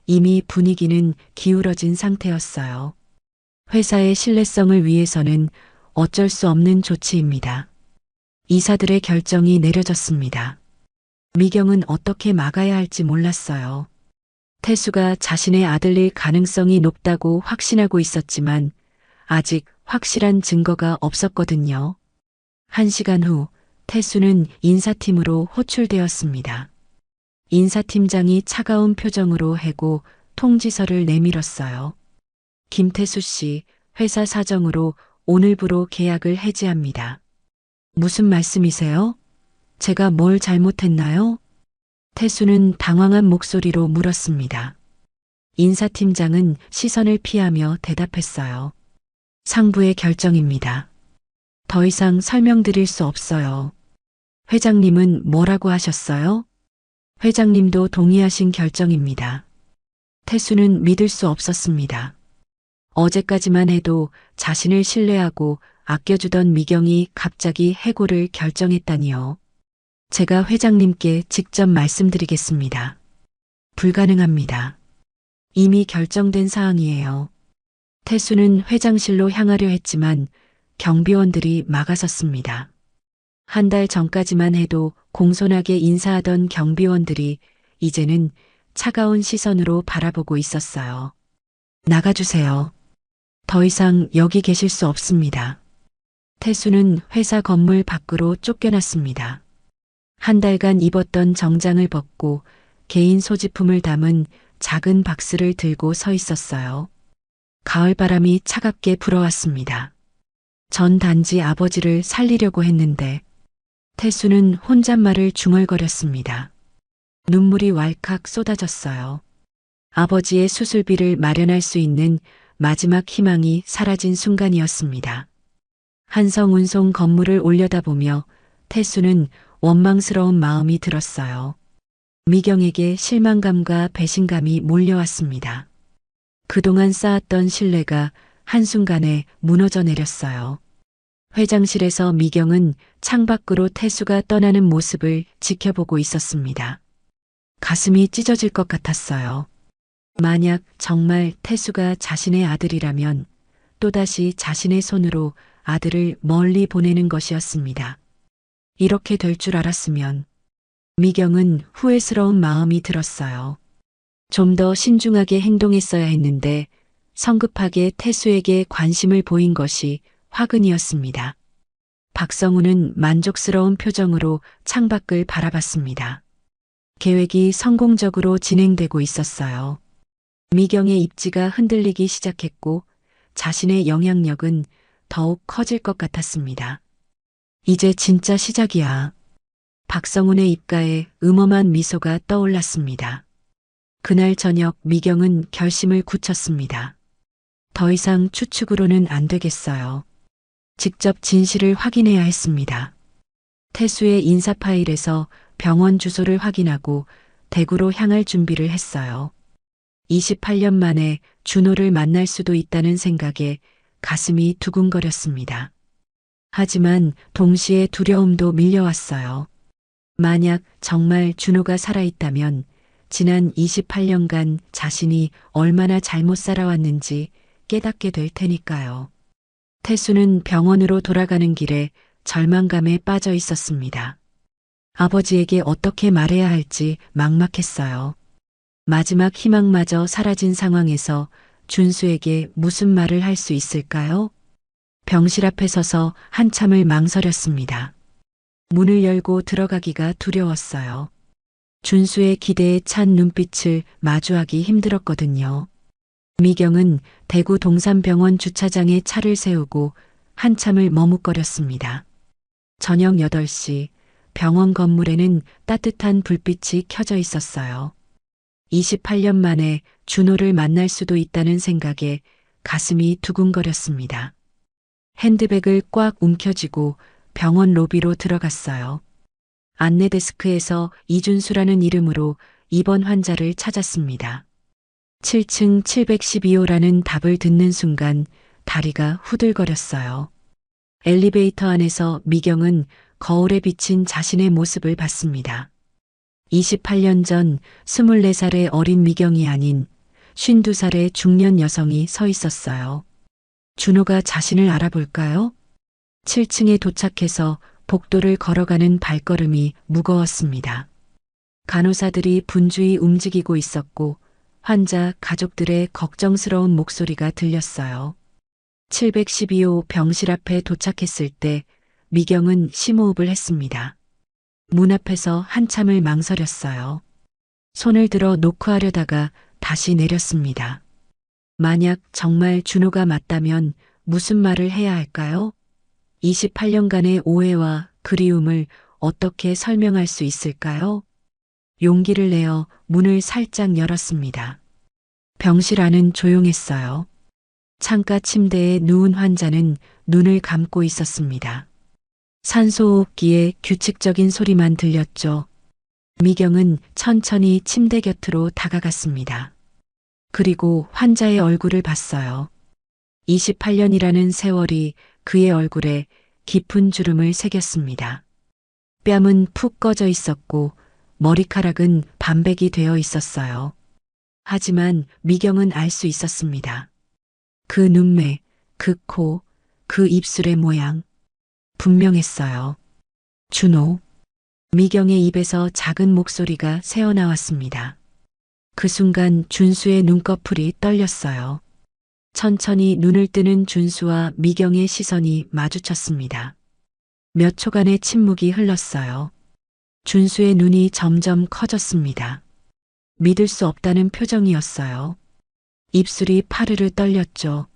이미 분위기는 기울어진 상태였어요. 회사의 신뢰성을 위해서는 어쩔 수 없는 조치입니다. 이사들의 결정이 내려졌습니다. 미경은 어떻게 막아야 할지 몰랐어요. 태수가 자신의 아들일 가능성이 높다고 확신하고 있었지만 아직 확실한 증거가 없었거든요. 1시간 후 태수는 인사팀으로 호출되었습니다. 인사팀장이 차가운 표정으로 해고 통지서를 내밀었어요. 김태수 씨, 회사 사정으로 오늘부로 계약을 해지합니다. 무슨 말씀이세요? 제가 뭘 잘못했나요? 태수는 당황한 목소리로 물었습니다. 인사팀장은 시선을 피하며 대답했어요. 상부의 결정입니다. 더 이상 설명드릴 수 없어요. 회장님은 뭐라고 하셨어요? 회장님도 동의하신 결정입니다. 태수는 믿을 수 없었습니다. 어제까지만 해도 자신을 신뢰하고 아껴주던 미경이 갑자기 해고를 결정했다니요. 제가 회장님께 직접 말씀드리겠습니다. 불가능합니다. 이미 결정된 사항이에요. 태수는 회장실로 향하려 했지만 경비원들이 막아섰습니다. 한 달 전까지만 해도 공손하게 인사하던 경비원들이 이제는 차가운 시선으로 바라보고 있었어요. 나가주세요. 더 이상 여기 계실 수 없습니다. 태수는 회사 건물 밖으로 쫓겨났습니다. 한 달간 입었던 정장을 벗고 개인 소지품을 담은 작은 박스를 들고 서 있었어요. 가을바람이 차갑게 불어왔습니다. 전 단지 아버지를 살리려고 했는데 태수는 혼잣말을 중얼거렸습니다. 눈물이 왈칵 쏟아졌어요. 아버지의 수술비를 마련할 수 있는 마지막 희망이 사라진 순간이었습니다. 한성운송 건물을 올려다보며 태수는 원망스러운 마음이 들었어요. 미경에게 실망감과 배신감이 몰려왔습니다. 그동안 쌓았던 신뢰가 한순간에 무너져 내렸어요. 회장실에서 미경은 창밖으로 태수가 떠나는 모습을 지켜보고 있었습니다. 가슴이 찢어질 것 같았어요. 만약 정말 태수가 자신의 아들이라면 또다시 자신의 손으로 아들을 멀리 보내는 것이었습니다. 이렇게 될 줄 알았으면 미경은 후회스러운 마음이 들었어요. 좀 더 신중하게 행동했어야 했는데 성급하게 태수에게 관심을 보인 것이 화근이었습니다. 박성우는 만족스러운 표정으로 창밖을 바라봤습니다. 계획이 성공적으로 진행되고 있었어요. 미경의 입지가 흔들리기 시작했고 자신의 영향력은 더욱 커질 것 같았습니다. 이제 진짜 시작이야. 박성훈의 입가에 음험한 미소가 떠올랐습니다. 그날 저녁 미경은 결심을 굳혔습니다. 더 이상 추측으로는 안 되겠어요. 직접 진실을 확인해야 했습니다. 태수의 인사 파일에서 병원 주소를 확인하고 대구로 향할 준비를 했어요. 28년 만에 준호를 만날 수도 있다는 생각에 가슴이 두근거렸습니다. 하지만 동시에 두려움도 밀려왔어요. 만약 정말 준호가 살아있다면 지난 28년간 자신이 얼마나 잘못 살아왔는지 깨닫게 될 테니까요. 태수는 병원으로 돌아가는 길에 절망감에 빠져 있었습니다. 아버지에게 어떻게 말해야 할지 막막했어요. 마지막 희망마저 사라진 상황에서 준수에게 무슨 말을 할 수 있을까요? 병실 앞에 서서 한참을 망설였습니다. 문을 열고 들어가기가 두려웠어요. 준수의 기대에 찬 눈빛을 마주하기 힘들었거든요. 미경은 대구 동산병원 주차장에 차를 세우고 한참을 머뭇거렸습니다. 저녁 8시 병원 건물에는 따뜻한 불빛이 켜져 있었어요. 28년 만에 준호를 만날 수도 있다는 생각에 가슴이 두근거렸습니다. 핸드백을 꽉 움켜쥐고 병원 로비로 들어갔어요. 안내 데스크에서 이준수라는 이름으로 입원 환자를 찾았습니다. 7층 712호라는 답을 듣는 순간 다리가 후들거렸어요. 엘리베이터 안에서 미경은 거울에 비친 자신의 모습을 봤습니다. 28년 전 24살의 어린 미경이 아닌 52살의 중년 여성이 서 있었어요. 준호가 자신을 알아볼까요? 7층에 도착해서 복도를 걸어가는 발걸음이 무거웠습니다. 간호사들이 분주히 움직이고 있었고 환자 가족들의 걱정스러운 목소리가 들렸어요. 712호 병실 앞에 도착했을 때 미경은 심호흡을 했습니다. 문 앞에서 한참을 망설였어요. 손을 들어 놓고 하려다가 다시 내렸습니다. 만약 정말 준호가 맞다면 무슨 말을 해야 할까요? 28년간의 오해와 그리움을 어떻게 설명할 수 있을까요? 용기를 내어 문을 살짝 열었습니다. 병실 안은 조용했어요. 창가 침대에 누운 환자는 눈을 감고 있었습니다. 산소호흡기에 규칙적인 소리만 들렸죠. 미경은 천천히 침대 곁으로 다가갔습니다. 그리고 환자의 얼굴을 봤어요. 28년이라는 세월이 그의 얼굴에 깊은 주름을 새겼습니다. 뺨은 푹 꺼져 있었고 머리카락은 반백이 되어 있었어요. 하지만 미경은 알 수 있었습니다. 그 눈매, 그 코, 그 입술의 모양. 분명했어요. 준호. 미경의 입에서 작은 목소리가 새어나왔습니다. 그 순간 준수의 눈꺼풀이 떨렸어요. 천천히 눈을 뜨는 준수와 미경의 시선이 마주쳤습니다. 몇 초간의 침묵이 흘렀어요. 준수의 눈이 점점 커졌습니다. 믿을 수 없다는 표정이었어요. 입술이 파르르 떨렸죠.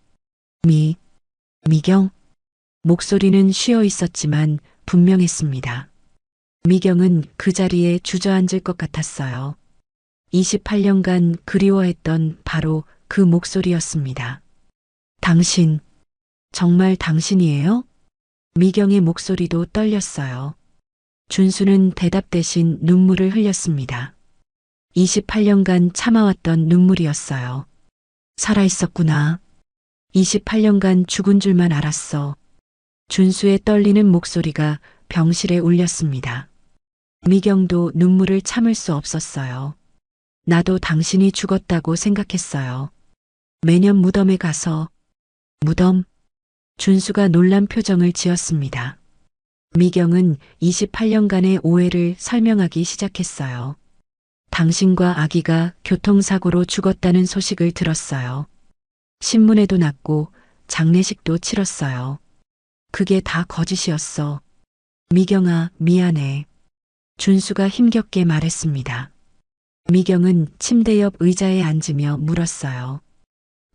미경? 목소리는 쉬어 있었지만 분명했습니다. 미경은 그 자리에 주저앉을 것 같았어요. 28년간 그리워했던 바로 그 목소리였습니다. 당신, 정말 당신이에요? 미경의 목소리도 떨렸어요. 준수는 대답 대신 눈물을 흘렸습니다. 28년간 참아왔던 눈물이었어요. 살아있었구나. 28년간 죽은 줄만 알았어. 준수의 떨리는 목소리가 병실에 울렸습니다. 미경도 눈물을 참을 수 없었어요. 나도 당신이 죽었다고 생각했어요. 매년 무덤에 가서. 무덤? 준수가 놀란 표정을 지었습니다. 미경은 28년간의 오해를 설명하기 시작했어요. 당신과 아기가 교통사고로 죽었다는 소식을 들었어요. 신문에도 났고 장례식도 치렀어요. 그게 다 거짓이었어. 미경아, 미안해. 준수가 힘겹게 말했습니다. 미경은 침대 옆 의자에 앉으며 물었어요.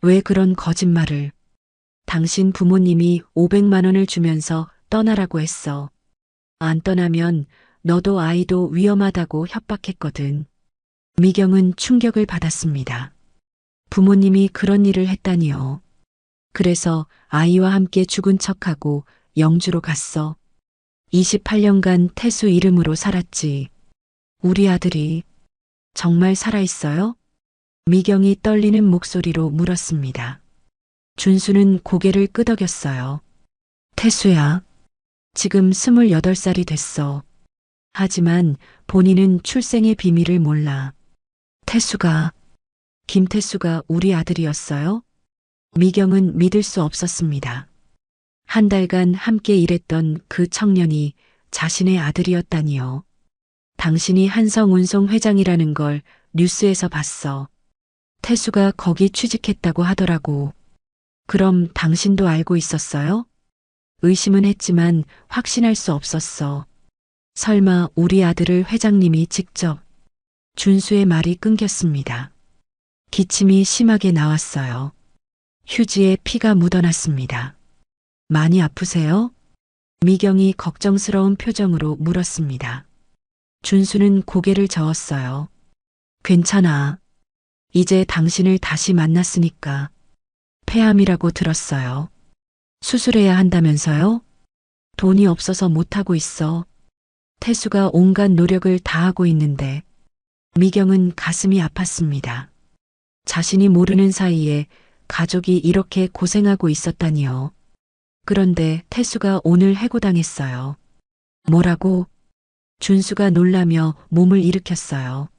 왜 그런 거짓말을? 당신 부모님이 500만 원을 주면서 떠나라고 했어. 안 떠나면 너도 아이도 위험하다고 협박했거든. 미경은 충격을 받았습니다. 부모님이 그런 일을 했다니요. 그래서 아이와 함께 죽은 척하고 영주로 갔어. 28년간 태수 이름으로 살았지. 우리 아들이 정말 살아있어요? 미경이 떨리는 목소리로 물었습니다. 준수는 고개를 끄덕였어요. 태수야, 지금 28살이 됐어. 하지만 본인은 출생의 비밀을 몰라. 태수가, 김태수가 우리 아들이었어요? 미경은 믿을 수 없었습니다. 한 달간 함께 일했던 그 청년이 자신의 아들이었다니요. 당신이 한성운송 회장이라는 걸 뉴스에서 봤어. 태수가 거기 취직했다고 하더라고. 그럼 당신도 알고 있었어요? 의심은 했지만 확신할 수 없었어. 설마 우리 아들을 회장님이 직접. 준수의 말이 끊겼습니다. 기침이 심하게 나왔어요. 휴지에 피가 묻어났습니다. 많이 아프세요? 미경이 걱정스러운 표정으로 물었습니다. 준수는 고개를 저었어요. 괜찮아. 이제 당신을 다시 만났으니까. 폐암이라고 들었어요. 수술해야 한다면서요? 돈이 없어서 못하고 있어. 태수가 온갖 노력을 다하고 있는데 미경은 가슴이 아팠습니다. 자신이 모르는 사이에 가족이 이렇게 고생하고 있었다니요. 그런데 태수가 오늘 해고당했어요. 뭐라고? 준수가 놀라며 몸을 일으켰어요.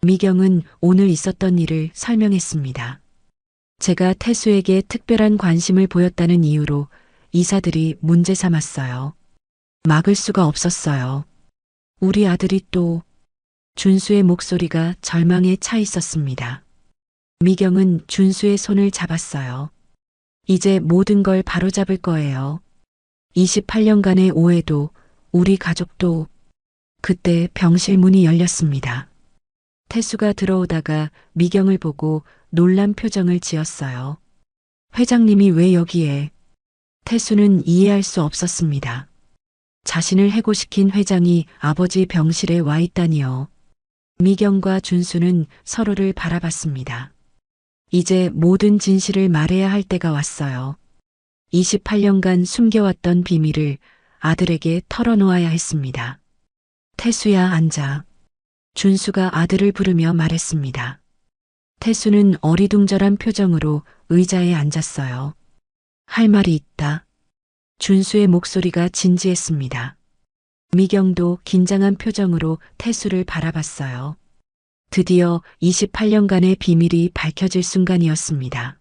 미경은 오늘 있었던 일을 설명했습니다. 제가 태수에게 특별한 관심을 보였다는 이유로 이사들이 문제 삼았어요. 막을 수가 없었어요. 우리 아들이 또... 준수의 목소리가 절망에 차 있었습니다. 미경은 준수의 손을 잡았어요. 이제 모든 걸 바로잡을 거예요. 28년간의 오해도 우리 가족도. 그때 병실 문이 열렸습니다. 태수가 들어오다가 미경을 보고 놀란 표정을 지었어요. 회장님이 왜 여기에? 태수는 이해할 수 없었습니다. 자신을 해고시킨 회장이 아버지 병실에 와 있다니요. 미경과 준수는 서로를 바라봤습니다. 이제 모든 진실을 말해야 할 때가 왔어요. 28년간 숨겨왔던 비밀을 아들에게 털어놓아야 했습니다. 태수야, 앉아. 준수가 아들을 부르며 말했습니다. 태수는 어리둥절한 표정으로 의자에 앉았어요. 할 말이 있다. 준수의 목소리가 진지했습니다. 미경도 긴장한 표정으로 태수를 바라봤어요. 드디어 28년간의 비밀이 밝혀질 순간이었습니다.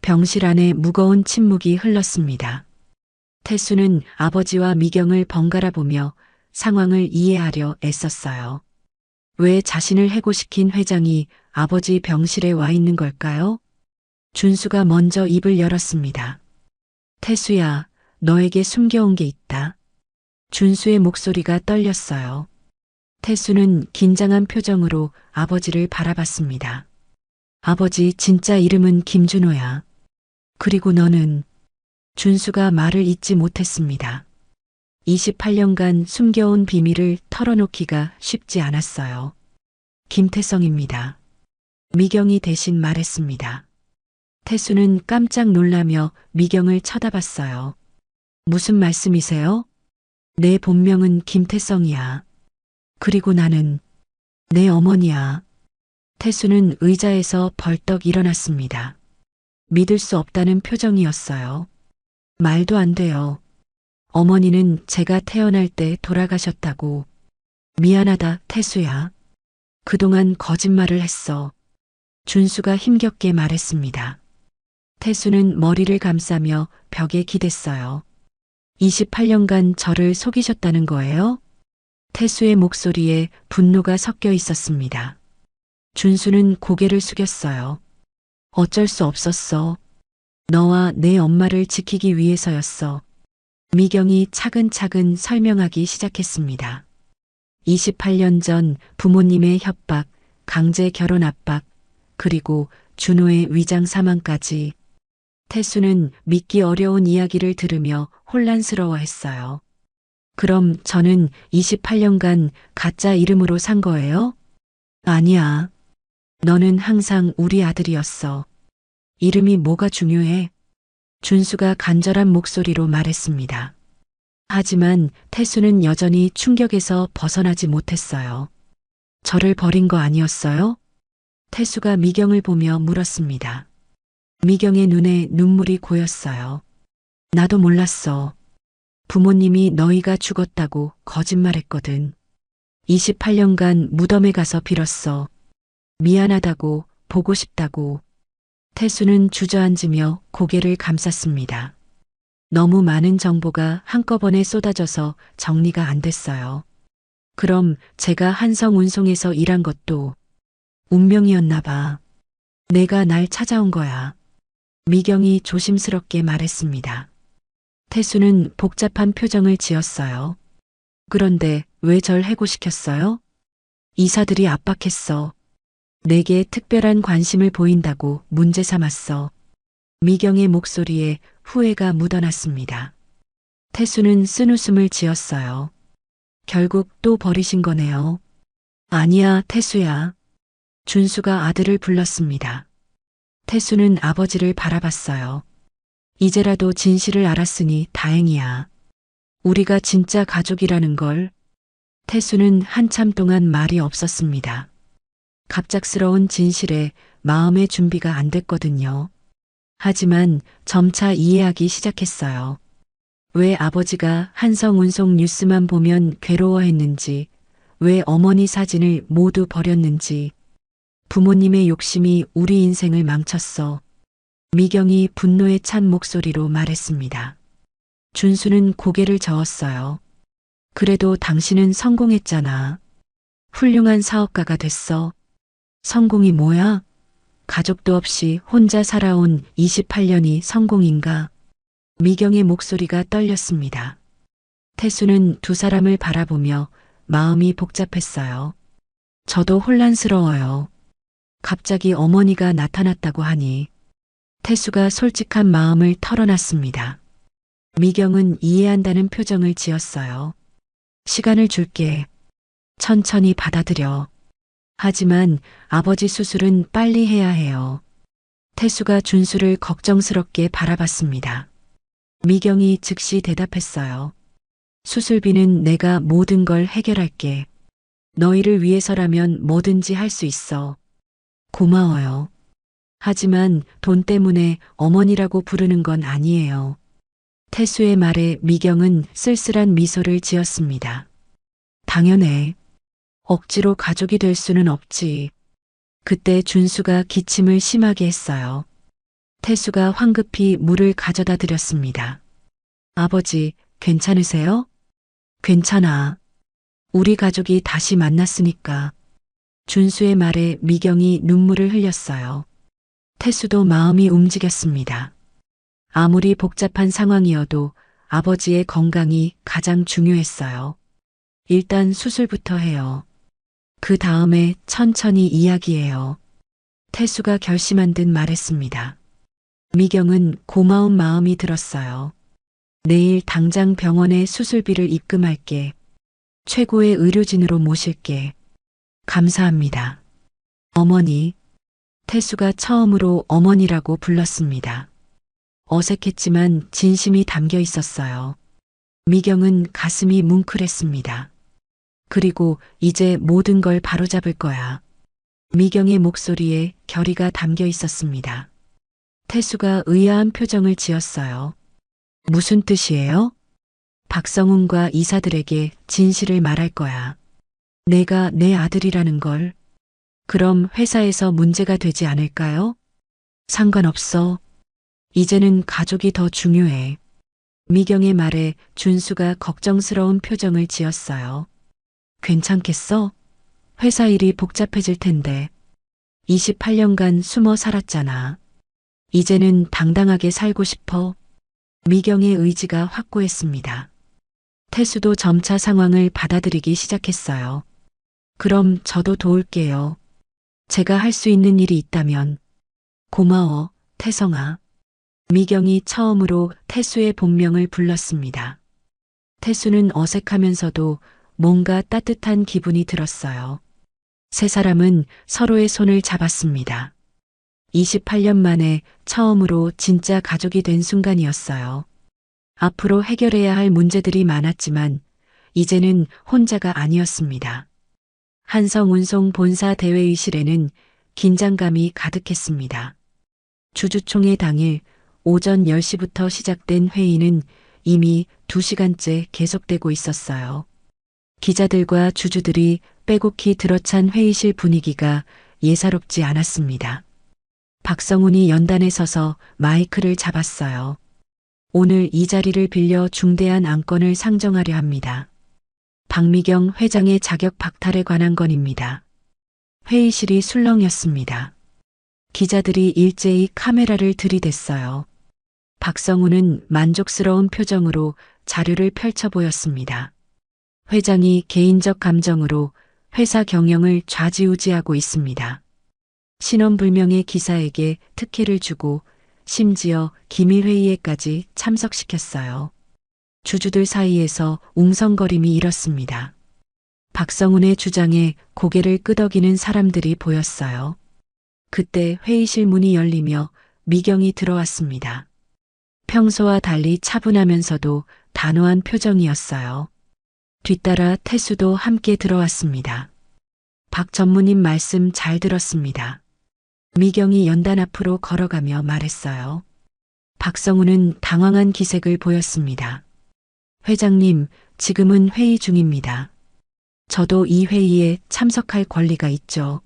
병실 안에 무거운 침묵이 흘렀습니다. 태수는 아버지와 미경을 번갈아 보며 상황을 이해하려 애썼어요. 왜 자신을 해고시킨 회장이 아버지 병실에 와 있는 걸까요? 준수가 먼저 입을 열었습니다. 태수야, 너에게 숨겨온 게 있다. 준수의 목소리가 떨렸어요. 태수는 긴장한 표정으로 아버지를 바라봤습니다. 아버지 진짜 이름은 김준호야. 그리고 너는... 준수가 말을 잇지 못했습니다. 28년간 숨겨온 비밀을 털어놓기가 쉽지 않았어요. 김태성입니다. 미경이 대신 말했습니다. 태수는 깜짝 놀라며 미경을 쳐다봤어요. 무슨 말씀이세요? 내 본명은 김태성이야. 그리고 나는 내 어머니야. 태수는 의자에서 벌떡 일어났습니다. 믿을 수 없다는 표정이었어요. 말도 안 돼요. 어머니는 제가 태어날 때 돌아가셨다고. 미안하다, 태수야. 그동안 거짓말을 했어. 준수가 힘겹게 말했습니다. 태수는 머리를 감싸며 벽에 기댔어요. 28년간 저를 속이셨다는 거예요? 태수의 목소리에 분노가 섞여 있었습니다. 준수는 고개를 숙였어요. 어쩔 수 없었어. 너와 내 엄마를 지키기 위해서였어. 미경이 차근차근 설명하기 시작했습니다. 28년 전 부모님의 협박, 강제 결혼 압박, 그리고 준호의 위장 사망까지. 태수는 믿기 어려운 이야기를 들으며 혼란스러워했어요. 그럼 저는 28년간 가짜 이름으로 산 거예요? 아니야. 너는 항상 우리 아들이었어. 이름이 뭐가 중요해? 준수가 간절한 목소리로 말했습니다. 하지만 태수는 여전히 충격에서 벗어나지 못했어요. 저를 버린 거 아니었어요? 태수가 미경을 보며 물었습니다. 미경의 눈에 눈물이 고였어요. 나도 몰랐어. 부모님이 너희가 죽었다고 거짓말했거든. 28년간 무덤에 가서 빌었어. 미안하다고, 보고 싶다고. 태수는 주저앉으며 고개를 감쌌습니다. 너무 많은 정보가 한꺼번에 쏟아져서 정리가 안 됐어요. 그럼 제가 한성운송에서 일한 것도 운명이었나 봐. 내가 날 찾아온 거야. 미경이 조심스럽게 말했습니다. 태수는 복잡한 표정을 지었어요. 그런데 왜 절 해고시켰어요? 이사들이 압박했어. 내게 특별한 관심을 보인다고 문제 삼았어. 미경의 목소리에 후회가 묻어났습니다. 태수는 쓴웃음을 지었어요. 결국 또 버리신 거네요. 아니야, 태수야. 준수가 아들을 불렀습니다. 태수는 아버지를 바라봤어요. 이제라도 진실을 알았으니 다행이야. 우리가 진짜 가족이라는 걸. 태수는 한참 동안 말이 없었습니다. 갑작스러운 진실에 마음의 준비가 안 됐거든요. 하지만 점차 이해하기 시작했어요. 왜 아버지가 한성운송 뉴스만 보면 괴로워했는지, 왜 어머니 사진을 모두 버렸는지, 부모님의 욕심이 우리 인생을 망쳤어. 미경이 분노에 찬 목소리로 말했습니다. 준수는 고개를 저었어요. 그래도 당신은 성공했잖아. 훌륭한 사업가가 됐어. 성공이 뭐야? 가족도 없이 혼자 살아온 28년이 성공인가? 미경의 목소리가 떨렸습니다. 태수는 두 사람을 바라보며 마음이 복잡했어요. 저도 혼란스러워요. 갑자기 어머니가 나타났다고 하니 태수가 솔직한 마음을 털어놨습니다. 미경은 이해한다는 표정을 지었어요. 시간을 줄게. 천천히 받아들여. 하지만 아버지 수술은 빨리 해야 해요. 태수가 준수를 걱정스럽게 바라봤습니다. 미경이 즉시 대답했어요. 수술비는 내가 모든 걸 해결할게. 너희를 위해서라면 뭐든지 할 수 있어. 고마워요. 하지만 돈 때문에 어머니라고 부르는 건 아니에요. 태수의 말에 미경은 쓸쓸한 미소를 지었습니다. 당연해. 억지로 가족이 될 수는 없지. 그때 준수가 기침을 심하게 했어요. 태수가 황급히 물을 가져다 드렸습니다. 아버지, 괜찮으세요? 괜찮아. 우리 가족이 다시 만났으니까. 준수의 말에 미경이 눈물을 흘렸어요. 태수도 마음이 움직였습니다. 아무리 복잡한 상황이어도 아버지의 건강이 가장 중요했어요. 일단 수술부터 해요. 그 다음에 천천히 이야기해요. 태수가 결심한 듯 말했습니다. 미경은 고마운 마음이 들었어요. 내일 당장 병원에 수술비를 입금할게. 최고의 의료진으로 모실게. 감사합니다. 어머니. 태수가 처음으로 어머니라고 불렀습니다. 어색했지만 진심이 담겨 있었어요. 미경은 가슴이 뭉클했습니다. 그리고 이제 모든 걸 바로잡을 거야. 미경의 목소리에 결의가 담겨 있었습니다. 태수가 의아한 표정을 지었어요. 무슨 뜻이에요? 박성훈과 이사들에게 진실을 말할 거야. 내가 내 아들이라는 걸. 그럼 회사에서 문제가 되지 않을까요? 상관없어. 이제는 가족이 더 중요해. 미경의 말에 준수가 걱정스러운 표정을 지었어요. 괜찮겠어? 회사 일이 복잡해질 텐데. 28년간 숨어 살았잖아. 이제는 당당하게 살고 싶어. 미경의 의지가 확고했습니다. 태수도 점차 상황을 받아들이기 시작했어요. 그럼 저도 도울게요. 제가 할 수 있는 일이 있다면. 고마워, 태성아. 미경이 처음으로 태수의 본명을 불렀습니다. 태수는 어색하면서도 뭔가 따뜻한 기분이 들었어요. 세 사람은 서로의 손을 잡았습니다. 28년 만에 처음으로 진짜 가족이 된 순간이었어요. 앞으로 해결해야 할 문제들이 많았지만 이제는 혼자가 아니었습니다. 한성운송 본사 대회의실에는 긴장감이 가득했습니다. 주주총회 당일 오전 10시부터 시작된 회의는 이미 2시간째 계속되고 있었어요. 기자들과 주주들이 빼곡히 들어찬 회의실 분위기가 예사롭지 않았습니다. 박성훈이 연단에 서서 마이크를 잡았어요. 오늘 이 자리를 빌려 중대한 안건을 상정하려 합니다. 박미경 회장의 자격 박탈에 관한 건입니다. 회의실이 술렁였습니다. 기자들이 일제히 카메라를 들이댔어요. 박성훈은 만족스러운 표정으로 자료를 펼쳐 보였습니다. 회장이 개인적 감정으로 회사 경영을 좌지우지하고 있습니다. 신원불명의 기사에게 특혜를 주고 심지어 기밀회의에까지 참석시켰어요. 주주들 사이에서 웅성거림이 일었습니다. 박성훈의 주장에 고개를 끄덕이는 사람들이 보였어요. 그때 회의실 문이 열리며 미경이 들어왔습니다. 평소와 달리 차분하면서도 단호한 표정이었어요. 뒤따라 태수도 함께 들어왔습니다. 박 전무님 말씀 잘 들었습니다. 미경이 연단 앞으로 걸어가며 말했어요. 박성우는 당황한 기색을 보였습니다. 회장님, 지금은 회의 중입니다. 저도 이 회의에 참석할 권리가 있죠.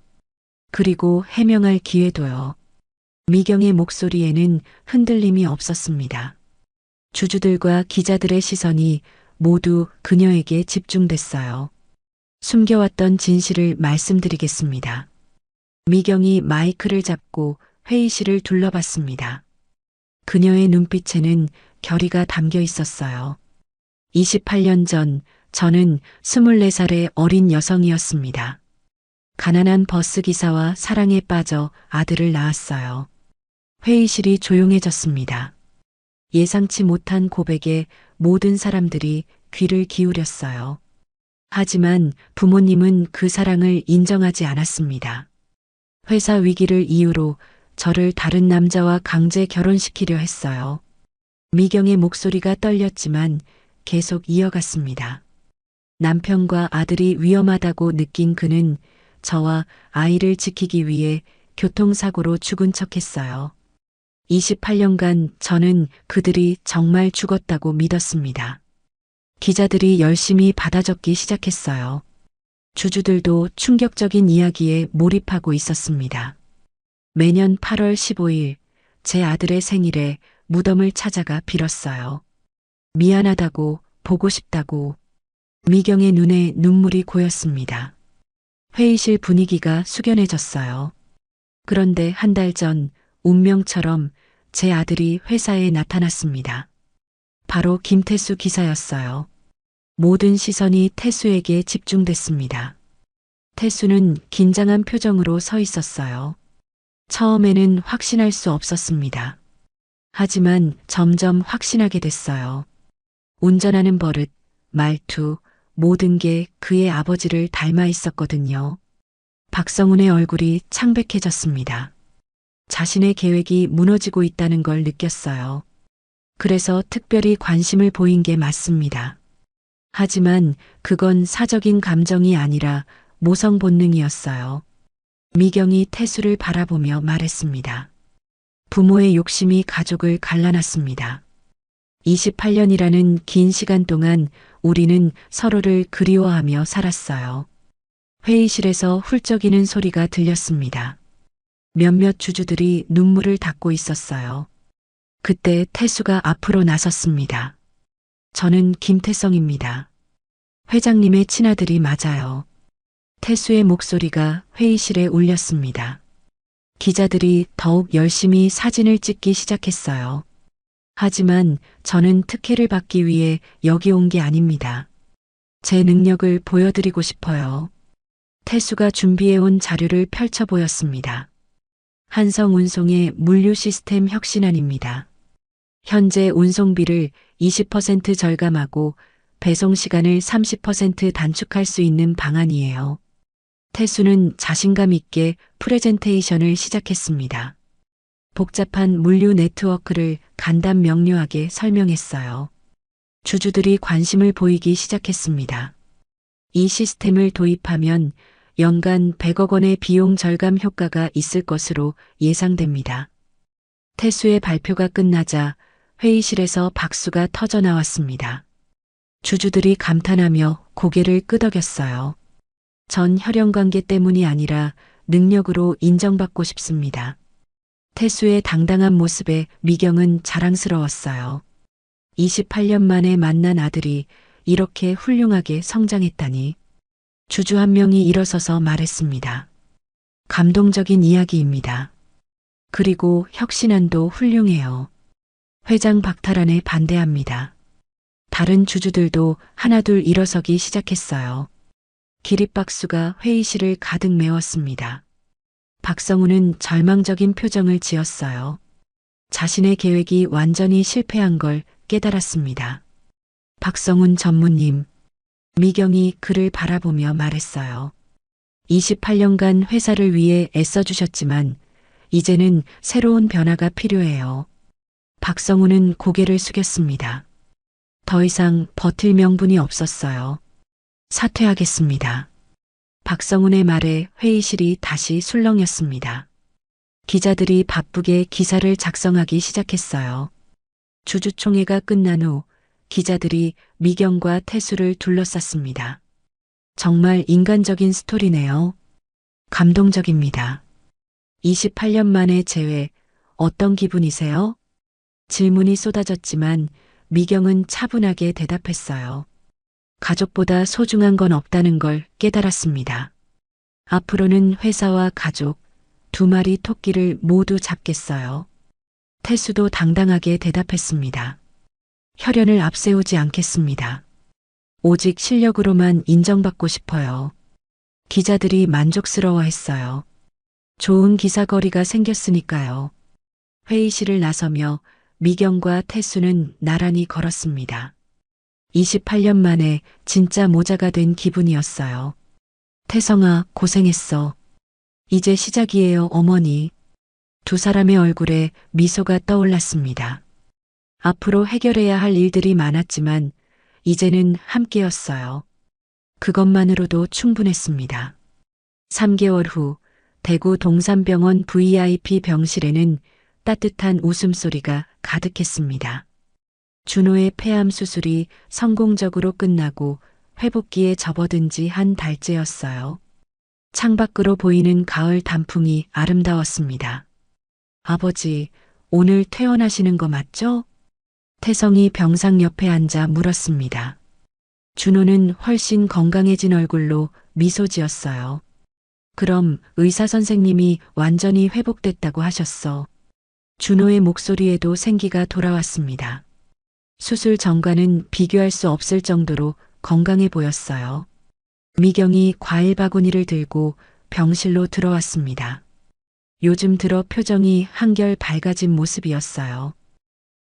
그리고 해명할 기회도요. 미경의 목소리에는 흔들림이 없었습니다. 주주들과 기자들의 시선이 모두 그녀에게 집중됐어요. 숨겨왔던 진실을 말씀드리겠습니다. 미경이 마이크를 잡고 회의실을 둘러봤습니다. 그녀의 눈빛에는 결의가 담겨 있었어요. 28년 전 저는 24살의 어린 여성이었습니다. 가난한 버스 기사와 사랑에 빠져 아들을 낳았어요. 회의실이 조용해졌습니다. 예상치 못한 고백에 모든 사람들이 귀를 기울였어요. 하지만 부모님은 그 사랑을 인정하지 않았습니다. 회사 위기를 이유로 저를 다른 남자와 강제 결혼시키려 했어요. 미경의 목소리가 떨렸지만 계속 이어갔습니다. 남편과 아들이 위험하다고 느낀 그는 저와 아이를 지키기 위해 교통사고로 죽은 척했어요. 28년간 저는 그들이 정말 죽었다고 믿었습니다. 기자들이 열심히 받아적기 시작했어요. 주주들도 충격적인 이야기에 몰입하고 있었습니다. 매년 8월 15일 제 아들의 생일에 무덤을 찾아가 빌었어요. 미안하다고, 보고 싶다고. 미경의 눈에 눈물이 고였습니다. 회의실 분위기가 숙연해졌어요. 그런데 한 달 전 운명처럼 제 아들이 회사에 나타났습니다. 바로 김태수 기사였어요. 모든 시선이 태수에게 집중됐습니다. 태수는 긴장한 표정으로 서 있었어요. 처음에는 확신할 수 없었습니다. 하지만 점점 확신하게 됐어요. 운전하는 버릇, 말투, 모든 게 그의 아버지를 닮아 있었거든요. 박성훈의 얼굴이 창백해졌습니다. 자신의 계획이 무너지고 있다는 걸 느꼈어요. 그래서 특별히 관심을 보인 게 맞습니다. 하지만 그건 사적인 감정이 아니라 모성 본능이었어요. 미경이 태수를 바라보며 말했습니다. 부모의 욕심이 가족을 갈라놨습니다. 28년이라는 긴 시간 동안 우리는 서로를 그리워하며 살았어요. 회의실에서 훌쩍이는 소리가 들렸습니다. 몇몇 주주들이 눈물을 닦고 있었어요. 그때 태수가 앞으로 나섰습니다. 저는 김태성입니다. 회장님의 친아들이 맞아요. 태수의 목소리가 회의실에 울렸습니다. 기자들이 더욱 열심히 사진을 찍기 시작했어요. 하지만 저는 특혜를 받기 위해 여기 온 게 아닙니다. 제 능력을 보여드리고 싶어요. 태수가 준비해온 자료를 펼쳐 보였습니다. 한성운송의 물류 시스템 혁신안입니다. 현재 운송비를 20% 절감하고 배송 시간을 30% 단축할 수 있는 방안이에요. 태수는 자신감 있게 프레젠테이션을 시작했습니다. 복잡한 물류 네트워크를 간단 명료하게 설명했어요. 주주들이 관심을 보이기 시작했습니다. 이 시스템을 도입하면 연간 100억 원의 비용 절감 효과가 있을 것으로 예상됩니다. 태수의 발표가 끝나자 회의실에서 박수가 터져 나왔습니다. 주주들이 감탄하며 고개를 끄덕였어요. 전 혈연관계 때문이 아니라 능력으로 인정받고 싶습니다. 태수의 당당한 모습에 미경은 자랑스러웠어요. 28년 만에 만난 아들이 이렇게 훌륭하게 성장했다니. 주주 한 명이 일어서서 말했습니다. 감동적인 이야기입니다. 그리고 혁신안도 훌륭해요. 회장 박탈안에 반대합니다. 다른 주주들도 하나둘 일어서기 시작했어요. 기립박수가 회의실을 가득 메웠습니다. 박성우는 절망적인 표정을 지었어요. 자신의 계획이 완전히 실패한 걸 깨달았습니다. 박성훈 전무님, 미경이 그를 바라보며 말했어요. 28년간 회사를 위해 애써주셨지만 이제는 새로운 변화가 필요해요. 박성우는 고개를 숙였습니다. 더 이상 버틸 명분이 없었어요. 사퇴하겠습니다. 박성훈의 말에 회의실이 다시 술렁였습니다. 기자들이 바쁘게 기사를 작성하기 시작했어요. 주주총회가 끝난 후 기자들이 미경과 태수를 둘러쌌습니다. 정말 인간적인 스토리네요. 감동적입니다. 28년 만에 재회, 어떤 기분이세요? 질문이 쏟아졌지만 미경은 차분하게 대답했어요. 가족보다 소중한 건 없다는 걸 깨달았습니다. 앞으로는 회사와 가족, 두 마리 토끼를 모두 잡겠어요. 태수도 당당하게 대답했습니다. 혈연을 앞세우지 않겠습니다. 오직 실력으로만 인정받고 싶어요. 기자들이 만족스러워했어요. 좋은 기사거리가 생겼으니까요. 회의실을 나서며 미경과 태수는 나란히 걸었습니다. 28년 만에 진짜 모자가 된 기분이었어요. 태성아, 고생했어. 이제 시작이에요, 어머니. 두 사람의 얼굴에 미소가 떠올랐습니다. 앞으로 해결해야 할 일들이 많았지만 이제는 함께였어요. 그것만으로도 충분했습니다. 3개월 후 대구 동산병원 VIP 병실에는 따뜻한 웃음소리가 가득했습니다. 준호의 폐암 수술이 성공적으로 끝나고 회복기에 접어든 지 한 달째였어요. 창밖으로 보이는 가을 단풍이 아름다웠습니다. 아버지, 오늘 퇴원하시는 거 맞죠? 태성이 병상 옆에 앉아 물었습니다. 준호는 훨씬 건강해진 얼굴로 미소 지었어요. 그럼 의사 선생님이 완전히 회복됐다고 하셨어. 준호의 목소리에도 생기가 돌아왔습니다. 수술 전과는 비교할 수 없을 정도로 건강해 보였어요. 미경이 과일 바구니를 들고 병실로 들어왔습니다. 요즘 들어 표정이 한결 밝아진 모습이었어요.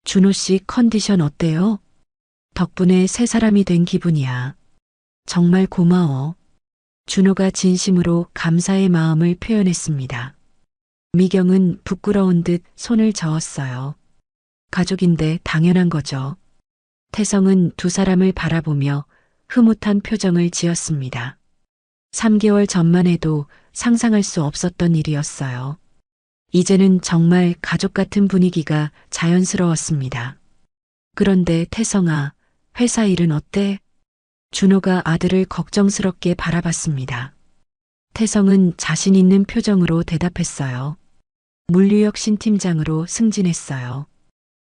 준호 씨 컨디션 어때요? 덕분에 새 사람이 된 기분이야. 정말 고마워. 준호가 진심으로 감사의 마음을 표현했습니다. 미경은 부끄러운 듯 손을 저었어요. 가족인데 당연한 거죠. 태성은 두 사람을 바라보며 흐뭇한 표정을 지었습니다. 3개월 전만 해도 상상할 수 없었던 일이었어요. 이제는 정말 가족 같은 분위기가 자연스러웠습니다. 그런데 태성아, 회사 일은 어때? 준호가 아들을 걱정스럽게 바라봤습니다. 태성은 자신 있는 표정으로 대답했어요. 물류역 신팀장으로 승진했어요.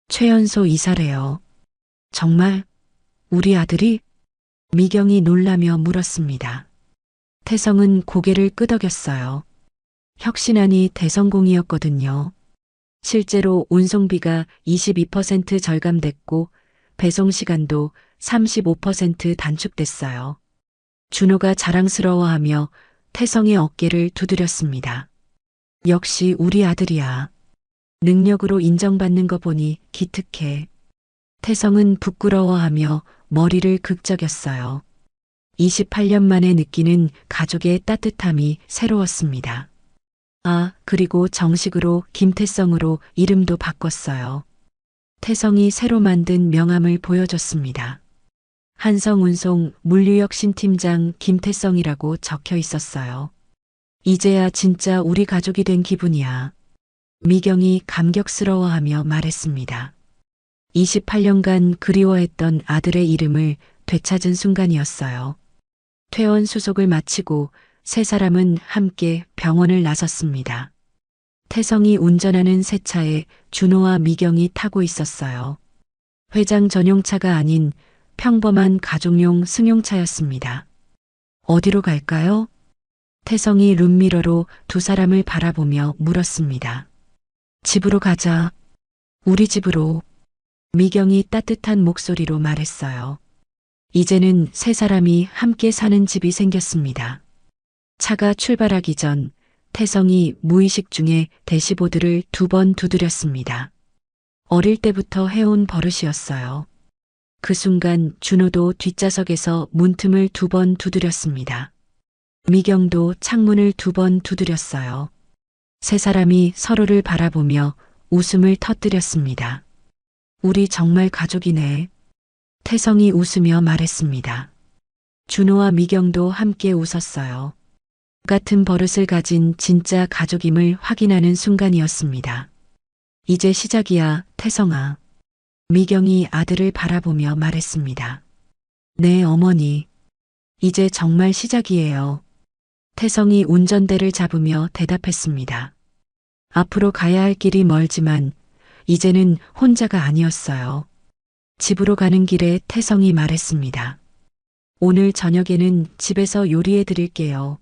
최연소 이사래요. 정말? 우리 아들이? 미경이 놀라며 물었습니다. 태성은 고개를 끄덕였어요. 혁신안이 대성공이었거든요. 실제로 운송비가 22% 절감됐고 배송 시간도 35% 단축됐어요. 준호가 자랑스러워하며 태성의 어깨를 두드렸습니다. 역시 우리 아들이야. 능력으로 인정받는 거 보니 기특해. 태성은 부끄러워하며 머리를 극적였어요. 28년 만에 느끼는 가족의 따뜻함이 새로웠습니다. 아, 그리고 정식으로 김태성으로 이름도 바꿨어요. 태성이 새로 만든 명함을 보여줬습니다. 한성운송 물류역 신팀장 김태성이라고 적혀 있었어요. 이제야 진짜 우리 가족이 된 기분이야. 미경이 감격스러워하며 말했습니다. 28년간 그리워했던 아들의 이름을 되찾은 순간이었어요. 퇴원 수속을 마치고 세 사람은 함께 병원을 나섰습니다. 태성이 운전하는 새 차에 준호와 미경이 타고 있었어요. 회장 전용차가 아닌 평범한 가족용 승용차였습니다. 어디로 갈까요? 태성이 룸미러로 두 사람을 바라보며 물었습니다. 집으로 가자. 우리 집으로. 미경이 따뜻한 목소리로 말했어요. 이제는 세 사람이 함께 사는 집이 생겼습니다. 차가 출발하기 전 태성이 무의식 중에 대시보드를 2번 두드렸습니다. 어릴 때부터 해온 버릇이었어요. 그 순간 준호도 뒷좌석에서 문틈을 2번 두드렸습니다. 미경도 창문을 2번 두드렸어요. 세 사람이 서로를 바라보며 웃음을 터뜨렸습니다. 우리 정말 가족이네. 태성이 웃으며 말했습니다. 준호와 미경도 함께 웃었어요. 같은 버릇을 가진 진짜 가족임을 확인하는 순간이었습니다. 이제 시작이야, 태성아. 미경이 아들을 바라보며 말했습니다. 네, 어머니. 이제 정말 시작이에요. 태성이 운전대를 잡으며 대답했습니다. 앞으로 가야 할 길이 멀지만 이제는 혼자가 아니었어요. 집으로 가는 길에 태성이 말했습니다. 오늘 저녁에는 집에서 요리해 드릴게요.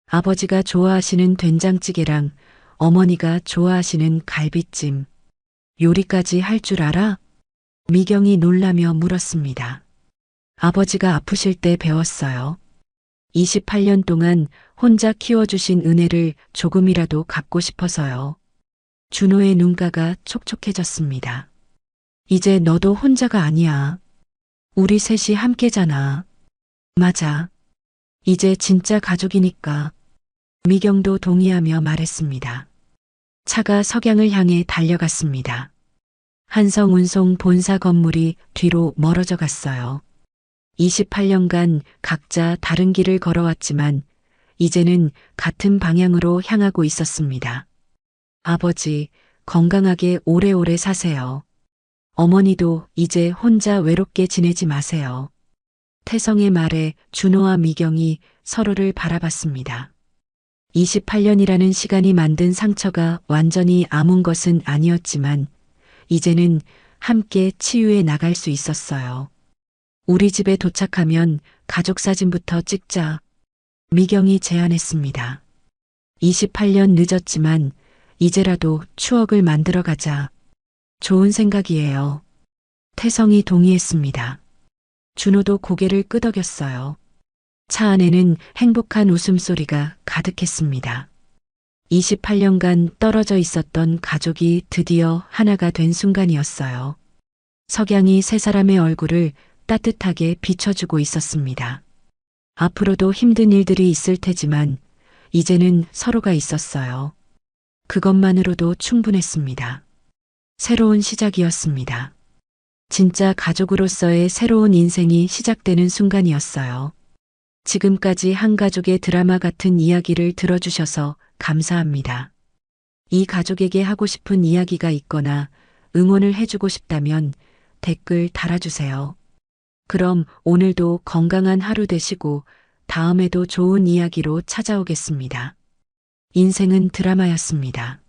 아버지가 좋아하시는 된장찌개랑 어머니가 좋아하시는 갈비찜. 요리까지 할 줄 알아? 미경이 놀라며 물었습니다. 아버지가 아프실 때 배웠어요. 28년 동안 혼자 키워주신 은혜를 조금이라도 갚고 싶어서요. 준호의 눈가가 촉촉해졌습니다. 이제 너도 혼자가 아니야. 우리 셋이 함께잖아. 맞아. 이제 진짜 가족이니까. 미경도 동의하며 말했습니다. 차가 석양을 향해 달려갔습니다. 한성운송 본사 건물이 뒤로 멀어져 갔어요. 28년간 각자 다른 길을 걸어왔지만 이제는 같은 방향으로 향하고 있었습니다. 아버지, 건강하게 오래오래 사세요. 어머니도 이제 혼자 외롭게 지내지 마세요. 태성의 말에 준호와 미경이 서로를 바라봤습니다. 28년이라는 시간이 만든 상처가 완전히 아문 것은 아니었지만 이제는 함께 치유해 나갈 수 있었어요. 우리 집에 도착하면 가족 사진부터 찍자. 미경이 제안했습니다. 28년 늦었지만 이제라도 추억을 만들어 가자. 좋은 생각이에요. 태성이 동의했습니다. 준호도 고개를 끄덕였어요. 차 안에는 행복한 웃음소리가 가득했습니다. 28년간 떨어져 있었던 가족이 드디어 하나가 된 순간이었어요. 석양이 세 사람의 얼굴을 따뜻하게 비춰주고 있었습니다. 앞으로도 힘든 일들이 있을 테지만 이제는 서로가 있었어요. 그것만으로도 충분했습니다. 새로운 시작이었습니다. 진짜 가족으로서의 새로운 인생이 시작되는 순간이었어요. 지금까지 한 가족의 드라마 같은 이야기를 들어주셔서 감사합니다. 이 가족에게 하고 싶은 이야기가 있거나 응원을 해주고 싶다면 댓글 달아주세요. 그럼 오늘도 건강한 하루 되시고 다음에도 좋은 이야기로 찾아오겠습니다. 인생은 드라마였습니다.